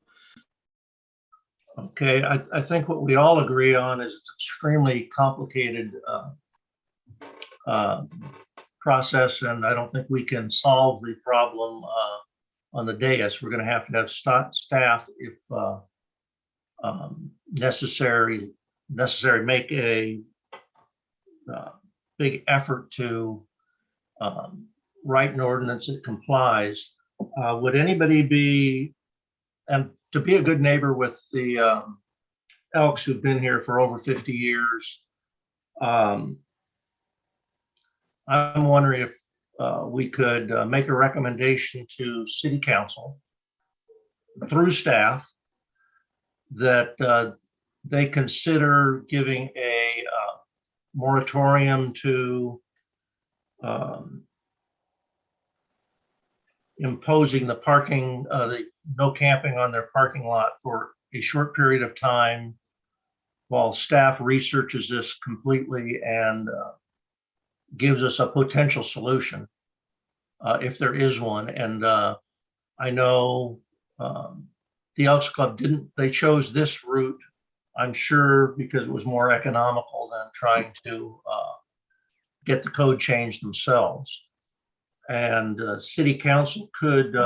Okay, I think what we all agree on is it's extremely complicated process, and I don't think we can solve the problem on the dais. We're going to have staff, if necessary, make a big effort to write an ordinance that complies. Would anybody be, and to be a good neighbor with the Elks who've been here for over 50 years. I'm wondering if we could make a recommendation to City Council through staff that they consider giving a moratorium to imposing the parking, the no camping on their parking lot for a short period of time while staff researches this completely and gives us a potential solution if there is one. And I know the Elks Club they chose this route, I'm sure, because it was more economical than trying to get the code changed themselves. And City Council could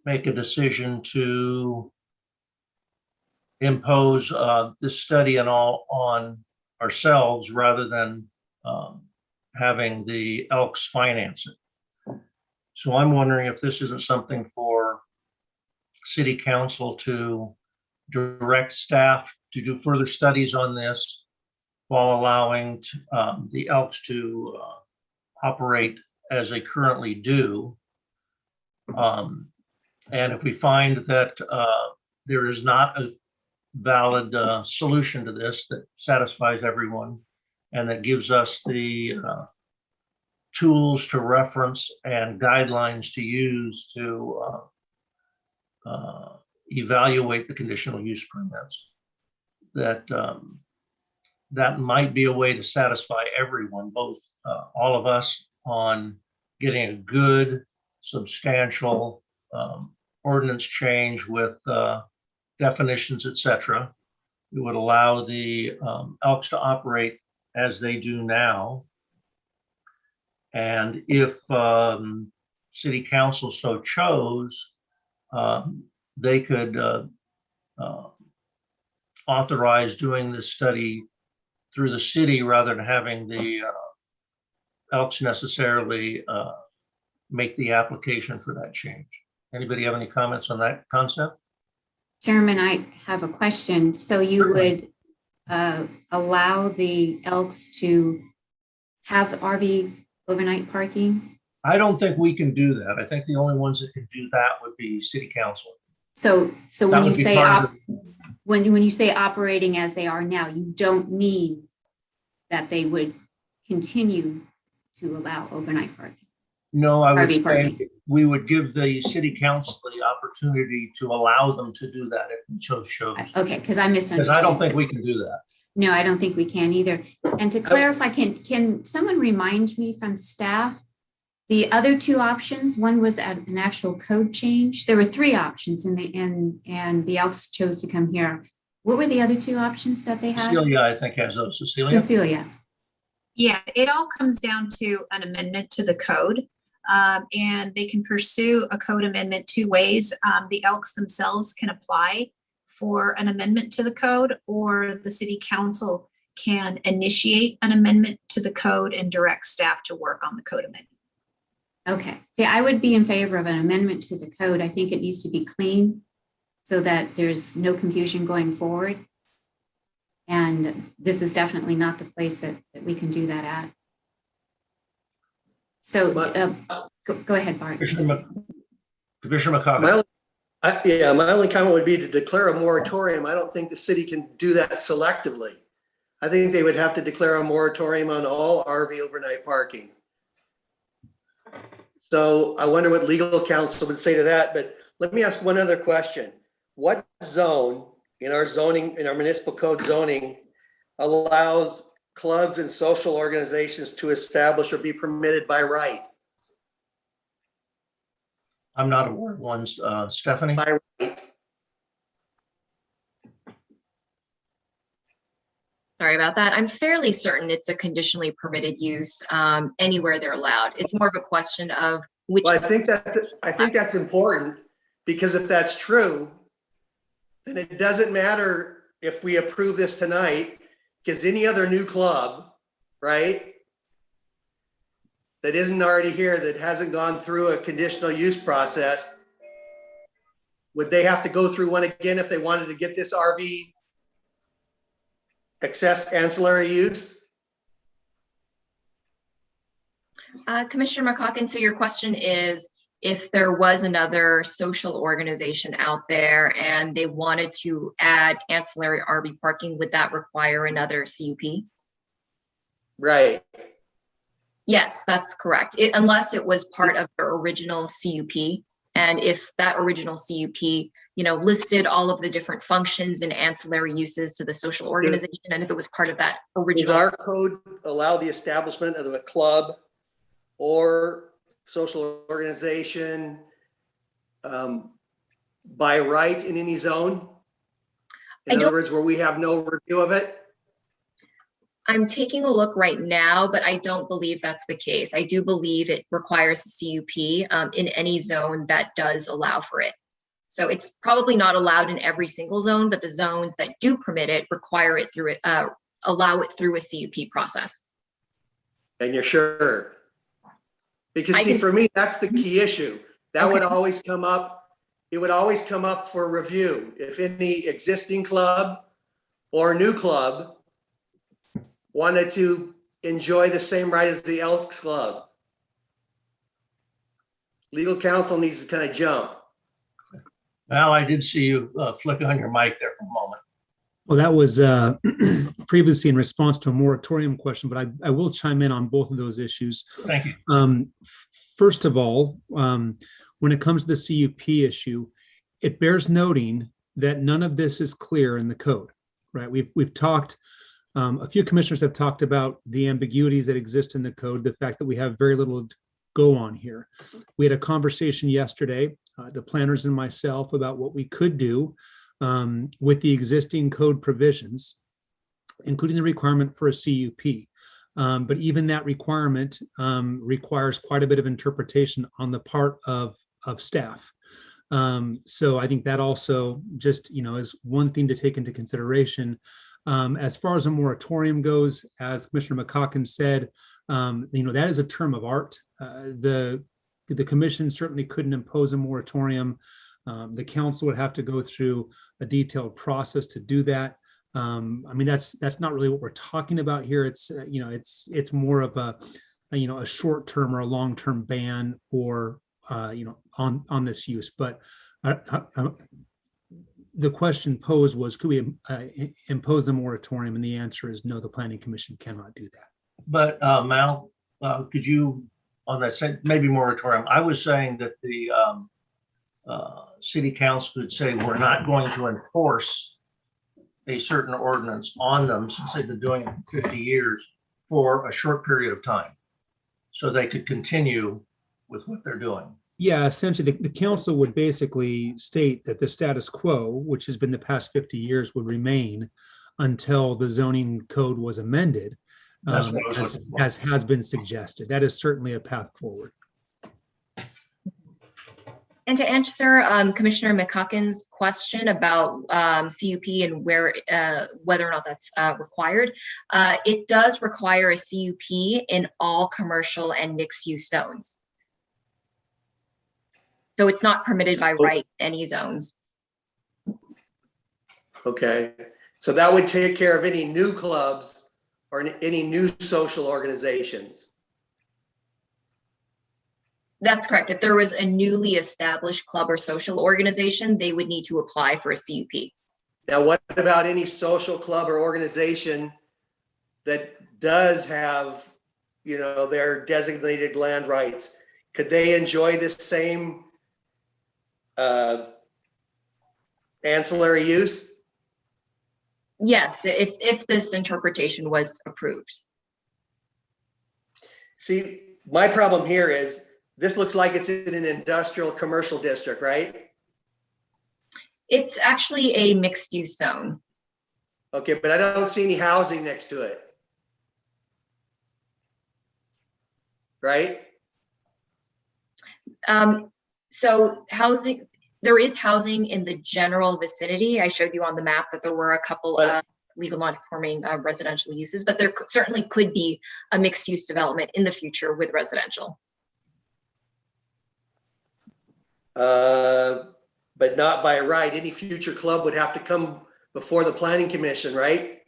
make a decision to impose this study and all on ourselves rather than having the Elks finance it. So I'm wondering if this isn't something for City Council to direct staff to do further studies on this while allowing the Elks to operate as they currently do. And if we find that there is not a valid solution to this that satisfies everyone and that gives us the tools to reference and guidelines to use to evaluate the conditional use permits, that that might be a way to satisfy everyone, both all of us, on getting a good, substantial ordinance change with definitions, etc. It would allow the Elks to operate as they do now. And if City Council so chose, they could authorize doing this study through the city rather than having the Elks necessarily make the application for that change. Anybody have any comments on that concept? Chairman, I have a question. So you would allow the Elks to have RV overnight parking? I don't think we can do that. I think the only ones that can do that would be City Council. So when you say when you say operating as they are now, you don't mean that they would continue to allow overnight parking? No, I would RV say parking. we would give the City Council the opportunity to allow them to do that if we chose. Okay, because I misunderstood. Because I don't think we can do that. No, I don't think we can either. And to clarify, can someone remind me from staff, the other two options, one was an actual code change. There were three options and the Elks chose to come here. What were the other two options that they had? Cecilia, I think, has those. Cecilia? Yeah, it all comes down to an amendment to the code. And they can pursue a code amendment two ways. The Elks themselves can apply for an amendment to the code, or the City Council can initiate an amendment to the code and direct staff to work on the code amendment. Okay. See, I would be in favor of an amendment to the code. I think it needs to be clean so that there's no confusion going forward. And this is definitely not the place that we can do that at. So go ahead, Bart. Commissioner McCauley. My only comment would be to declare a moratorium. I don't think the city can do that selectively. I think they would have to declare a moratorium on all RV overnight parking. So I wonder what legal counsel would say to that, but let me ask one other question. What zone in our zoning, in our municipal code zoning, allows clubs and social organizations to establish or be permitted by right? I'm not aware of ones, Stephanie. By right. Sorry about that. I'm fairly certain it's a conditionally permitted use anywhere they're allowed. It's more of a question of which. Well, I think that's important, because if that's true, then it doesn't matter if we approve this tonight, because any other new club, right, that isn't already here, that hasn't gone through a conditional use process, would they have to go through one again if they wanted to get this RV access ancillary use? Commissioner McCoggin, so your question is, if there was another social organization out there and they wanted to add ancillary RV parking, would that require another CUP? Right. Yes, that's correct. Unless it was part of their original CUP. And if that original CUP, listed all of the different functions and ancillary uses to the social organization, and if it was part of that Does original. our code allow the establishment of a club or social organization by right in any zone? In other words, where we have no review of it? I'm taking a look right now, but I don't believe that's the case. I do believe it requires a CUP in any zone that does allow for it. So it's probably not allowed in every single zone, but the zones that do permit it require it through allow it through a CUP process. And you're sure? Because see, for me, that's the key issue. That would always come up. It would always come up for review. If any existing club or new club wanted to enjoy the same right as the Elks Club, legal counsel needs to kind of jump. Well, I did see you flick on your mic there for a moment. Well, that was previously in response to a moratorium question, but I will chime in on both of those issues. Thank you. First of all, when it comes to the CUP issue, it bears noting that none of this is clear in the code, right? We've talked, a few commissioners have talked about the ambiguities that exist in the code, the fact that we have very little to go on here. We had a conversation yesterday, the planners and myself, about what we could do with the existing code provisions, including the requirement for a CUP. But even that requirement requires quite a bit of interpretation on the part of staff. So I think that also just, is one thing to take into consideration. As far as a moratorium goes, as Commissioner McCoggin said, that is a term of art. The commission certainly couldn't impose a moratorium. The council would have to go through a detailed process to do that. That's not really what we're talking about here. It's it's more of a short-term or a long-term ban or on this use. But the question posed was, could we impose a moratorium? And the answer is no, the Planning Commission cannot do that. But Mal, could you, on that maybe moratorium, I was saying that the city council could say we're not going to enforce a certain ordinance on them since they've been doing it for 50 years for a short period of time. So they could continue with what they're doing. Yeah, essentially the council would basically state that the status quo, which has been the past 50 years, would remain until the zoning code was amended, as has been suggested. That is certainly a path forward. And to answer Commissioner McCockin's question about CUP and whether or not that's required, it does require a CUP in all commercial and mixed-use zones. So it's not permitted by right in any zones. Okay, so that would take care of any new clubs or any new social organizations. That's correct. If there was a newly established club or social organization, they would need to apply for a CUP. Now, what about any social club or organization that does have, their designated land rights? Could they enjoy this same ancillary use? Yes, if this interpretation was approved. See, my problem here is this looks like it's in an industrial commercial district, right? It's actually a mixed use zone. Okay, but I don't see any housing next to it. Right? So housing, there is housing in the general vicinity. I showed you on the map that there were a couple of legal non-conforming residential uses, but there certainly could be a mixed use development in the future with residential. but not by right. Any future club would have to come before the planning commission, right?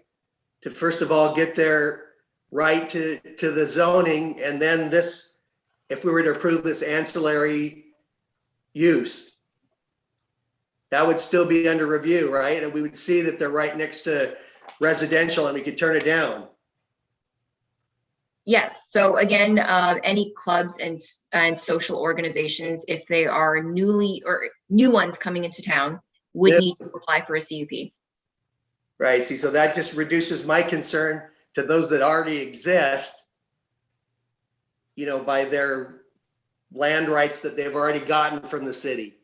To first of all, get their right to the zoning, and then this, if we were to approve this ancillary use, that would still be under review, right? And we would see that they're right next to residential and we could turn it down. Yes, so again, any clubs and social organizations, if they are newly or new ones coming into town, would need to apply for a CUP. Right, see, so that just reduces my concern to those that already exist, you know, by their land rights that they've already gotten from the city.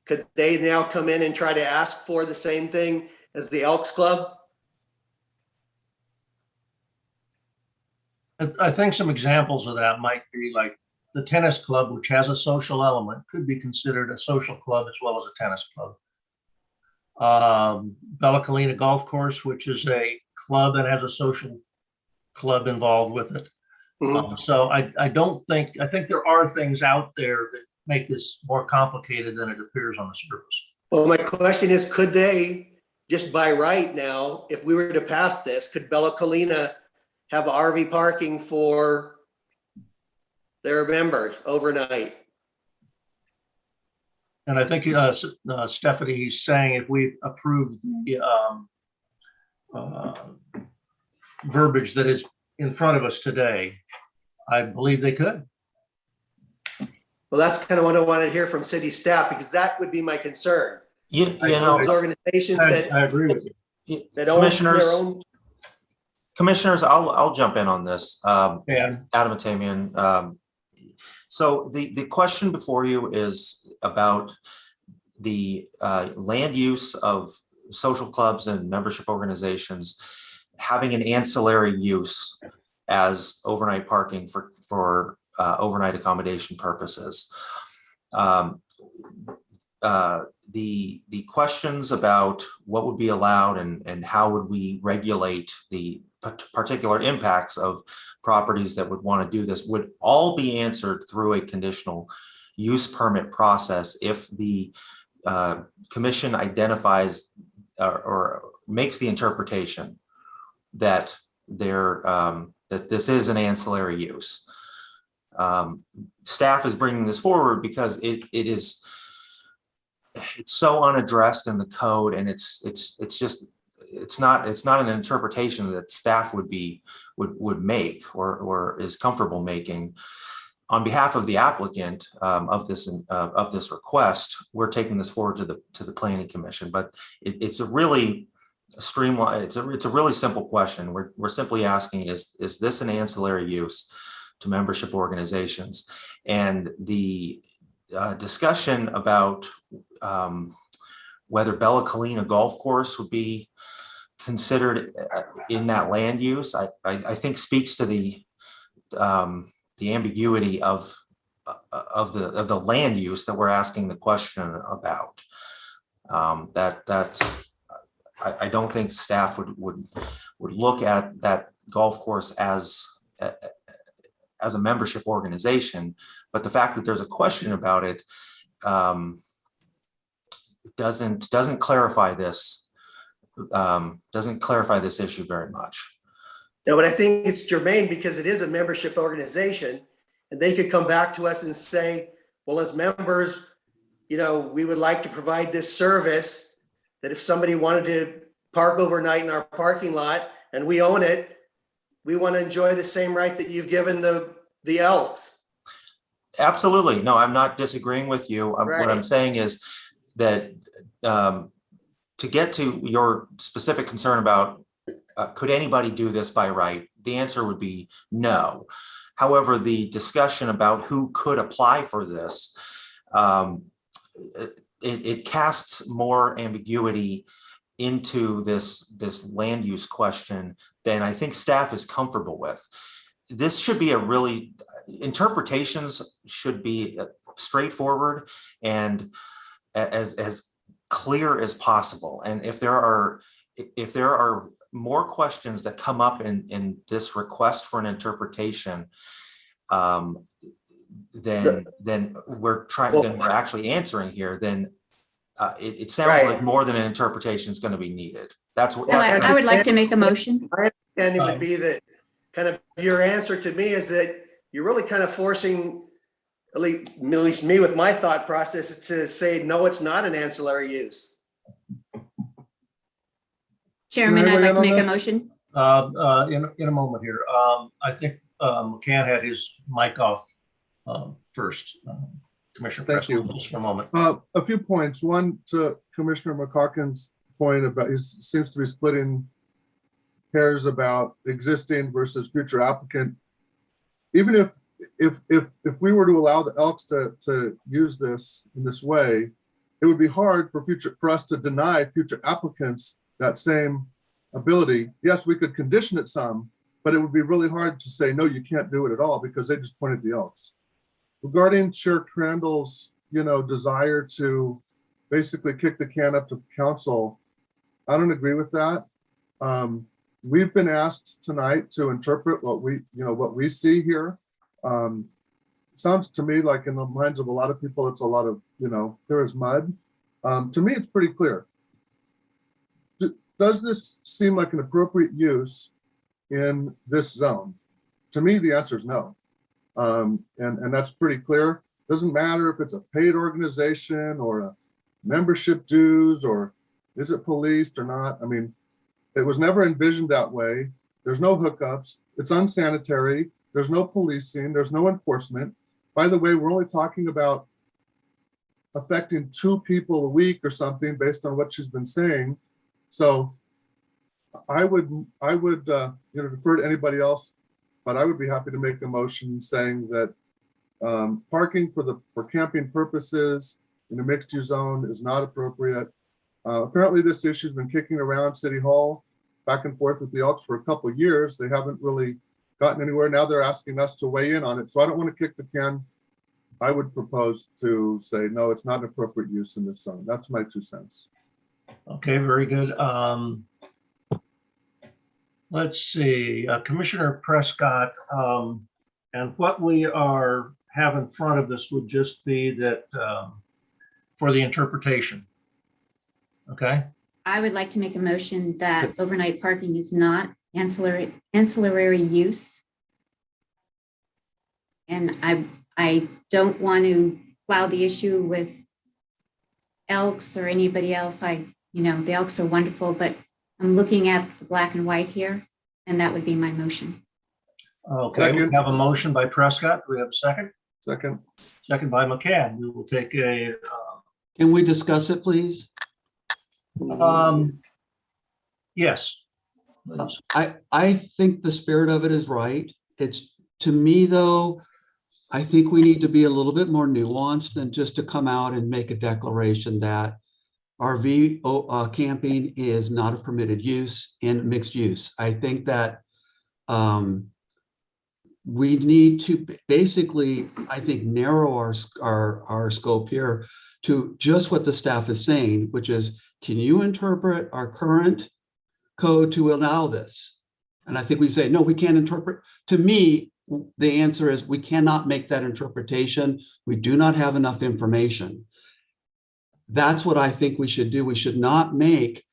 Could they now come in and try to ask for the same thing as the Elks Club? I think some examples of that might be like the tennis club, which has a social element, could be considered a social club as well as a tennis club. Bella Colina Golf Course, which is a club that has a social club involved with it. So I think there are things out there that make this more complicated than it appears on the surface. Well, my question is, could they just by right now, if we were to pass this, could Bella Colina have RV parking for their members overnight? And I think Stephanie is saying if we approve the verbiage that is in front of us today, I believe they could. Well, that's kind of what I wanted to hear from city staff, because that would be my concern. You know, Those organizations I agree with you. that own their own. Commissioners, I'll jump in on this. Yeah. Adam Matamian. So the question before you is about the land use of social clubs and membership organizations having an ancillary use as overnight parking for overnight accommodation purposes. The questions about what would be allowed and how would we regulate the particular impacts of properties that would want to do this would all be answered through a conditional use permit process if the commission identifies or makes the interpretation that that this is an ancillary use. Staff is bringing this forward because it's so unaddressed in the code, and it's not an interpretation that staff would make or is comfortable making. On behalf of the applicant of this request, we're taking this forward to the planning commission, but it's a really streamlined. It's a really simple question. We're simply asking, is this an ancillary use to membership organizations? And the discussion about whether Bella Colina Golf Course would be considered in that land use, I think speaks to the ambiguity of the land use that we're asking the question about. I don't think staff would look at that golf course as a membership organization, but the fact that there's a question about it doesn't clarify this issue very much. No, but I think it's germane because it is a membership organization, and they could come back to us and say, well, as members, you know, we would like to provide this service that if somebody wanted to park overnight in our parking lot and we own it, we want to enjoy the same right that you've given the Elks. Absolutely. No, I'm not disagreeing with you. Right. What I'm saying is that to get to your specific concern about could anybody do this by right, the answer would be no. However, the discussion about who could apply for this, it casts more ambiguity into this land use question than I think staff is comfortable with. This should be interpretations should be straightforward and as clear as possible. And if there are more questions that come up in this request for an interpretation, then we're trying, then we're actually answering here, then it sounds Right. like more than an interpretation is going to be needed. That's what. Well, that's- I would like to make a motion. My understanding would be that kind of your answer to me is that you're really kind of forcing, at least me with my thought process, to say, no, it's not an ancillary use. Chairman, Can I I'd weigh like in to on make a this? motion. In a moment here. I think McCann had his mic off first. Commissioner Thank you. Prescott, just for a moment. A few points. One, to Commissioner McCauken's point about, he seems to be splitting hairs about existing versus future applicant. Even if we were to allow the Elks to use this in this way, it would be hard for us to deny future applicants that same ability. Yes, we could condition it some, but it would be really hard to say, no, you can't do it at all, because they just pointed the Elks. Regarding Chair Crandall's, desire to basically kick the can up to council, I don't agree with that. We've been asked tonight to interpret what we see here. Sounds to me like in the minds of a lot of people, it's a lot of, there is mud. To me, it's pretty clear. Does this seem like an appropriate use in this zone? To me, the answer is no. And that's pretty clear. Doesn't matter if it's a paid organization or a membership dues, or is it policed or not? I mean, it was never envisioned that way. There's no hookups. It's unsanitary. There's no policing. There's no enforcement. By the way, we're only talking about affecting 2 people a week or something based on what she's been saying. So I would defer to anybody else, but I would be happy to make a motion saying that parking for camping purposes in a mixed use zone is not appropriate. Apparently this issue's been kicking around City Hall back and forth with the Elks for a couple of years. They haven't really gotten anywhere. Now they're asking us to weigh in on it. So I don't want to kick the can. I would propose to say, no, it's not an appropriate use in this zone. That's my 2 cents. Okay, very good. Let's see, Commissioner Prescott, and what we have in front of us would just be that for the interpretation. Okay. I would like to make a motion that overnight parking is not ancillary use. And I don't want to cloud the issue with Elks or anybody else. The Elks are wonderful, but I'm looking at the black and white here, and that would be my motion. Okay, Second. we have a motion by Prescott. Do we have a second? Second. Second by McCann. We will take a, Can we discuss it, please? yes. Please. I think the spirit of it is right. It's, to me though, I think we need to be a little bit more nuanced than just to come out and make a declaration that RV camping is not a permitted use in mixed use. I think that we need to basically, I think, narrow our scope here to just what the staff is saying, which is, can you interpret our current code to allow this? And I think we say, no, we can't interpret. To me, the answer is we cannot make that interpretation. We do not have enough information. That's what I think we should do. We should not make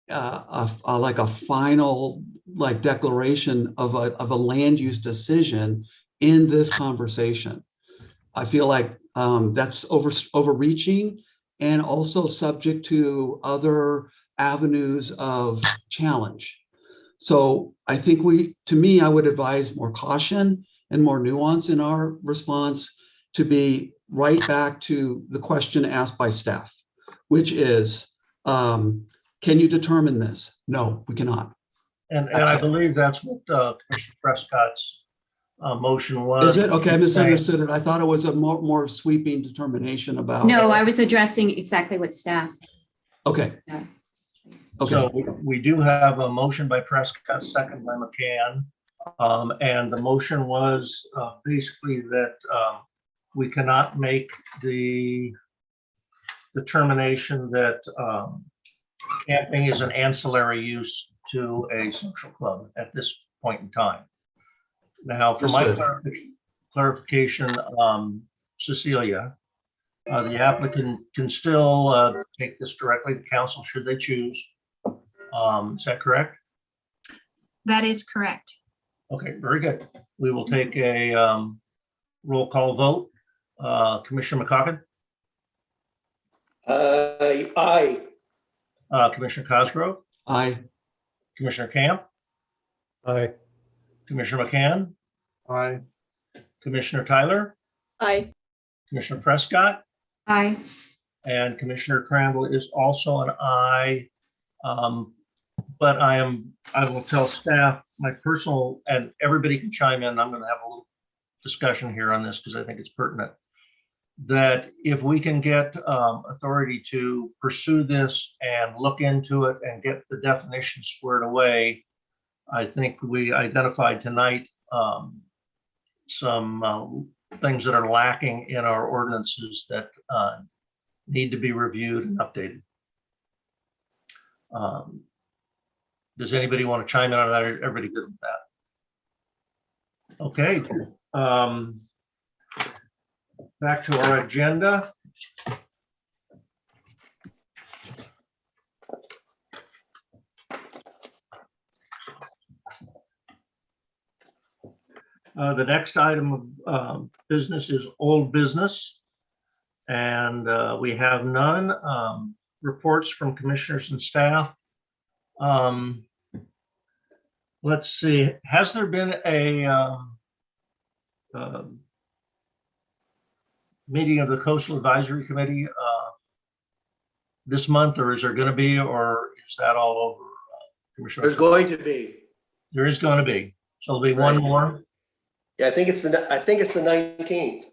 like a final declaration of a land use decision in this conversation. I feel like that's overreaching and also subject to other avenues of challenge. So I think I would advise more caution and more nuance in our response, to be right back to the question asked by staff, which is, can you determine this? No, we cannot. And I believe that's what Commissioner Prescott's motion was. Is it? Okay, I misunderstood it. I thought it was a more sweeping determination about. No, I was addressing exactly what staff. Okay. Yeah. Okay. So we do have a motion by Prescott, second by McCann. And the motion was basically that we cannot make the determination that camping is an ancillary use to a social club at this point in time. Now, for my clarification, Cecilia, the applicant can still take this directly to council should they choose. Is that correct? That is correct. Okay, very good. We will take a roll call vote. Commissioner McCoggin, Aye. Commissioner Cosgrove, Aye. Commissioner Camp, Aye. Commissioner McCann, Aye. Commissioner Tyler, Aye. Commissioner Prescott, Aye. and Commissioner Crandall is also an aye. But I will tell staff my personal, and everybody can chime in. I'm going to have a little discussion here on this because I think it's pertinent. That if we can get authority to pursue this and look into it and get the definition squared away, I think we identified tonight some things that are lacking in our ordinances that need to be reviewed and updated. Does anybody want to chime in on that? Everybody good with that? Okay. Back to our agenda. The next item of business is old business. And we have none. Reports from commissioners and staff. Let's see, has there been a meeting of the Coastal Advisory Committee this month, or is there going to be, or is that all over? Commissioner? There's going to be. There is going to be. So there'll be one Right. more. Yeah, I think it's the 19th.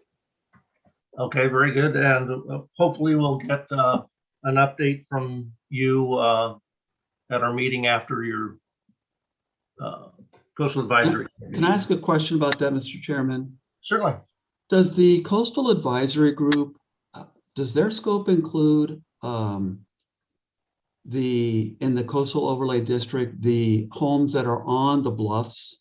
Okay, very good. And hopefully we'll get an update from you at our meeting after your Coastal Advisory. Can I ask a question about that, Mr. Chairman? Certainly. Does the Coastal Advisory Group, does their scope include in the Coastal Overlay District, the homes that are on the bluffs?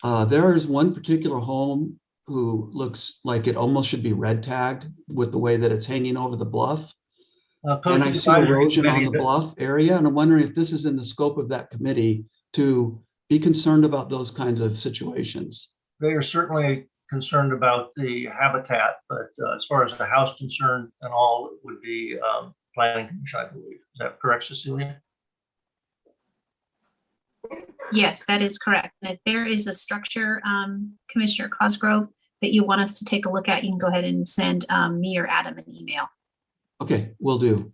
There is one particular home who looks like it almost should be red tagged with the way that it's hanging over the bluff. And I see erosion on the bluff area, and I'm wondering if this is in the scope of that committee to be concerned about those kinds of situations. They are certainly concerned about the habitat, but as far as the house concerned and all, it would be planning commission, I believe. Is that correct, Cecilia? Yes, that is correct. And if there is a structure, Commissioner Cosgrove, that you want us to take a look at, you can go ahead and send me or Adam an email. Okay, will do.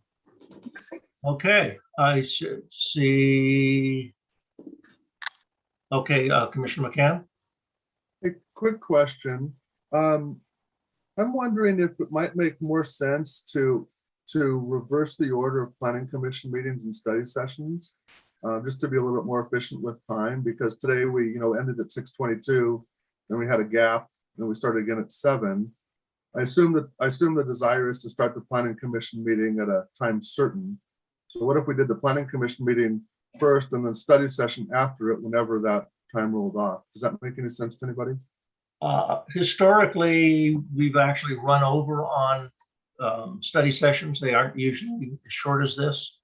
Okay, I should see. Okay, Commissioner McCann. A quick question. I'm wondering if it might make more sense to reverse the order of planning commission meetings and study sessions, just to be a little bit more efficient with time, because today we, ended at 6:22, then we had a gap, and we started again at 7. I assume the desire is to start the planning commission meeting at a time certain. So what if we did the planning commission meeting first and then study session after it, whenever that time rolled off? Does that make any sense to anybody? Historically, we've actually run over on study sessions. They aren't usually as short as this.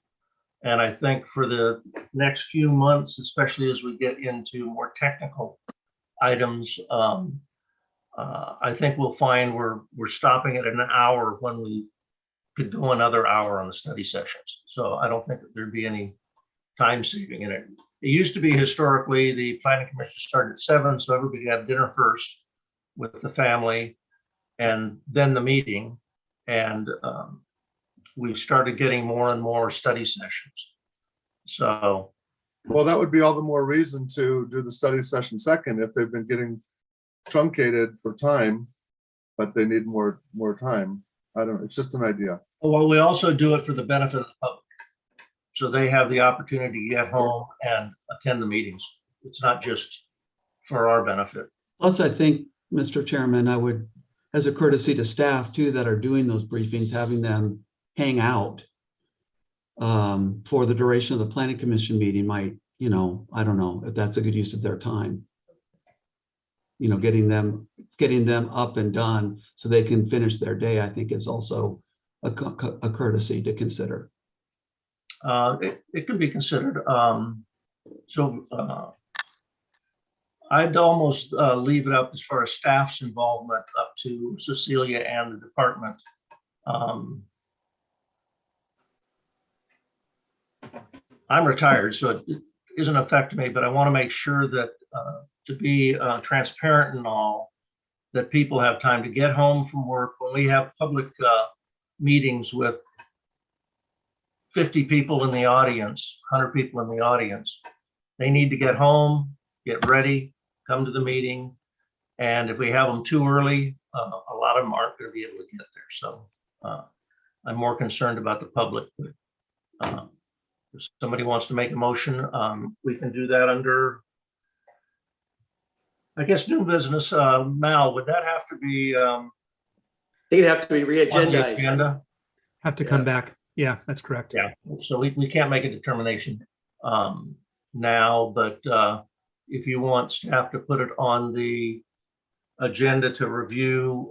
And I think for the next few months, especially as we get into more technical items, I think we'll find we're stopping at an hour when we could go another hour on the study sessions. So I don't think that there'd be any time saving in it. It used to be historically the planning commission started at 7, so everybody had dinner first with the family and then the meeting. And we started getting more and more study sessions. So. Well, that would be all the more reason to do the study session second if they've been getting truncated for time, but they need more time. I don't know. It's just an idea. Well, we also do it for the benefit of the public. So they have the opportunity to get home and attend the meetings. It's not just for our benefit. Plus, I think, Mr. Chairman, I would, as a courtesy to staff too, that are doing those briefings, having them hang out for the duration of the planning commission meeting might, I don't know if that's a good use of their time. getting them up and done so they can finish their day, I think is also a courtesy to consider. It could be considered. I'd almost leave it up as far as staff's involvement up to Cecilia and the department. I'm retired, so it doesn't affect me, but I want to make sure that to be transparent and all, that people have time to get home from work. When we have public meetings with 50 people in the audience, 100 people in the audience, they need to get home, get ready, come to the meeting. And if we have them too early, a lot of them aren't going to be able to get there. So I'm more concerned about the public. But, if somebody wants to make a motion, we can do that under, I guess, new business. Mal, would that have to be? They'd have to be on the re-agendized. agenda? Have to come back. Yeah, that's correct. Yeah, so we can't make a determination now, but if you want staff to put it on the agenda to review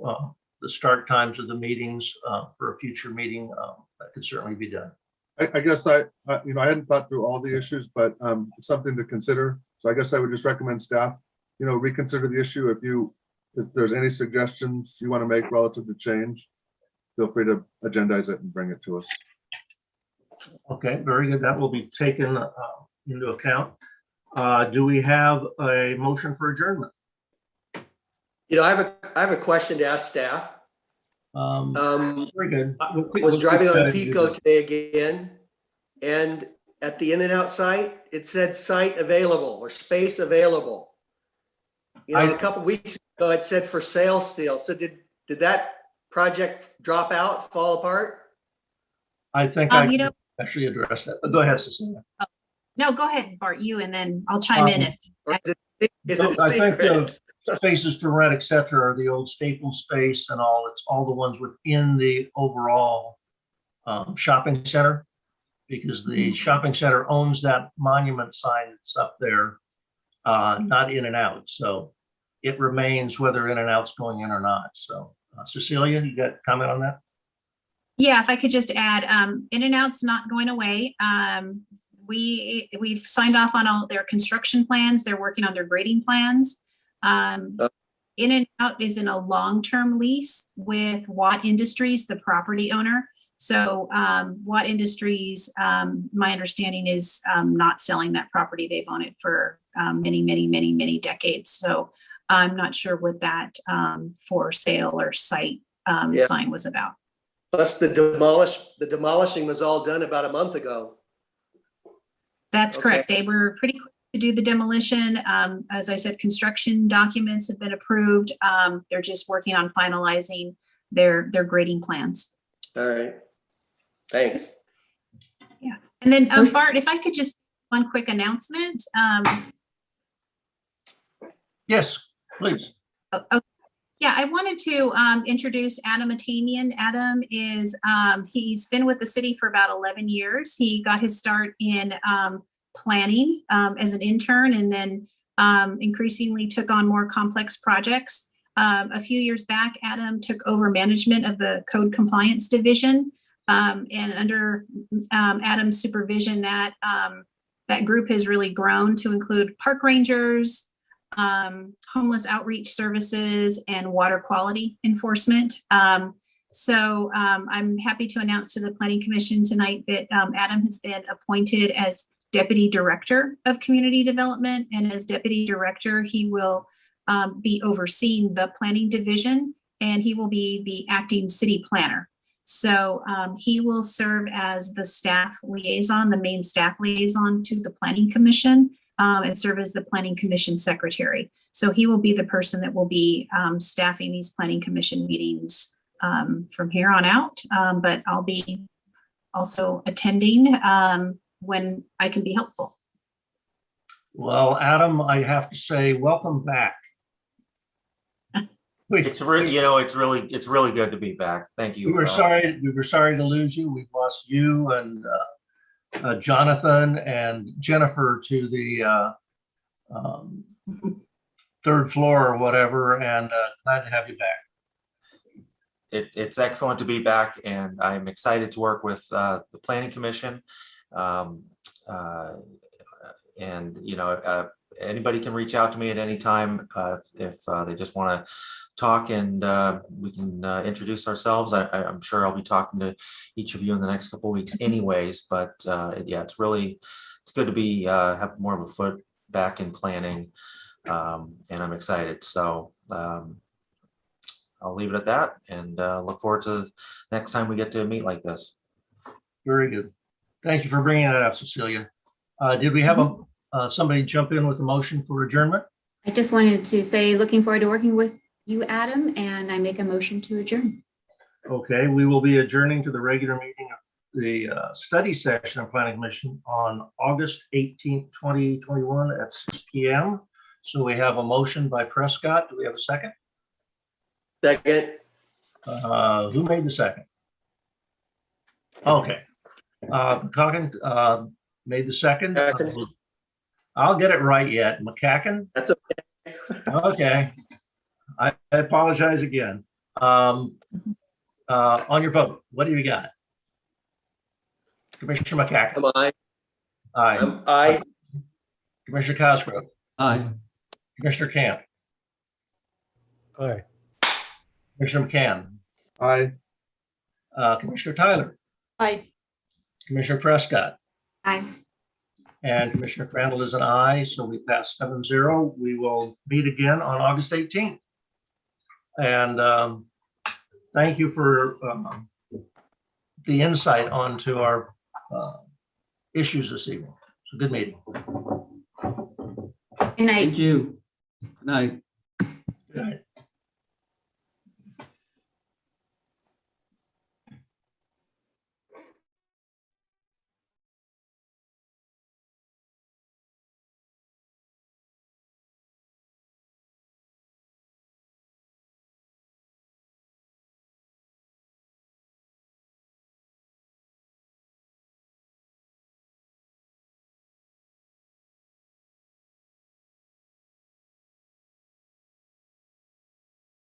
the start times of the meetings for a future meeting, that could certainly be done. I guess I hadn't thought through all the issues, but it's something to consider. So I guess I would just recommend staff, reconsider the issue. If there's any suggestions you want to make relative to change, feel free to agendize it and bring it to us. Okay, very good. That will be taken into account. Do we have a motion for adjournment? I have a question to ask staff. Very good. I was driving on Pico today again, and at the In-N-Out site, it said site available or space available. A couple weeks ago, it said for sale still. So did that project drop out, fall apart? I think I can actually address that. But go ahead, Cecilia. No, go ahead, Bart, you, and then I'll chime in if. I think the spaces for rent, et cetera, are the old Staples space and all. It's all the ones within the overall shopping center, because the shopping center owns that monument sign that's up there, not In-N-Out. So it remains whether In-N-Out's going in or not. So Cecilia, you got a comment on that? Yeah, if I could just add, In-N-Out's not going away. We've signed off on all their construction plans. They're working on their grading plans. In-N-Out is in a long-term lease with Watt Industries, the property owner. So Watt Industries, my understanding is not selling that property. They've owned it for many decades. So I'm not sure what that for sale or site sign was about. Plus the demolishing was all done about a month ago. That's correct. They were pretty quick to do the demolition. As I said, construction documents have been approved. They're just working on finalizing their grading plans. All right. Thanks. Yeah. And then Bart, if I could just one quick announcement. Yes, please. Yeah, I wanted to introduce Adam Matamian. Adam is, he's been with the city for about 11 years. He got his start in planning as an intern, and then increasingly took on more complex projects. A few years back, Adam took over management of the code compliance division. And under Adam's supervision, that group has really grown to include park rangers, homeless outreach services, and water quality enforcement. So I'm happy to announce to the Planning Commission tonight that Adam has been appointed as Deputy Director of Community Development. And as Deputy Director, he will be overseeing the planning division, and he will be the acting city planner. So he will serve as the staff liaison, the main staff liaison to the Planning Commission, and serve as the Planning Commission Secretary. So he will be the person that will be staffing these Planning Commission meetings from here on out. But I'll be also attending when I can be helpful. Well, Adam, I have to say, welcome back. It's really, it's really good to be back. Thank you. We were sorry to lose you. We've lost you and Jonathan and Jennifer to the third floor or whatever, and glad to have you back. It's excellent to be back, and I'm excited to work with the Planning Commission. And, you know, anybody can reach out to me at any time if they just want to talk, and we can introduce ourselves. I'm sure I'll be talking to each of you in the next couple of weeks anyways, but yeah, it's good to be have more of a foot back in planning, and I'm excited. So I'll leave it at that, and look forward to next time we get to meet like this. Very good. Thank you for bringing that up, Cecilia. Did we have somebody jump in with a motion for adjournment? I just wanted to say, looking forward to working with you, Adam, and I make a motion to adjourn. Okay, we will be adjourning to the regular meeting of the study session of Planning Commission on August 18th, 2021 at 6 p.m. So we have a motion by Prescott. Do we have a second? Second. Who made the second? Okay. McCacken made the second. I'll get it right yet. McCacken? That's okay. Okay. I apologize again. On your vote, what do you got? Commissioner McCacken? Am I? Aye. Aye. Commissioner Cosgrove? Aye. Commissioner Camp? Aye. Commissioner McCann? Aye. Commissioner Tyler? Aye. Commissioner Prescott? Aye. And Commissioner Crandall is an aye, so we pass 7-0. We will meet again on August 18th. And thank you for the insight onto our issues this evening. It's a good meeting. Good night. Thank you. Good night. Good night.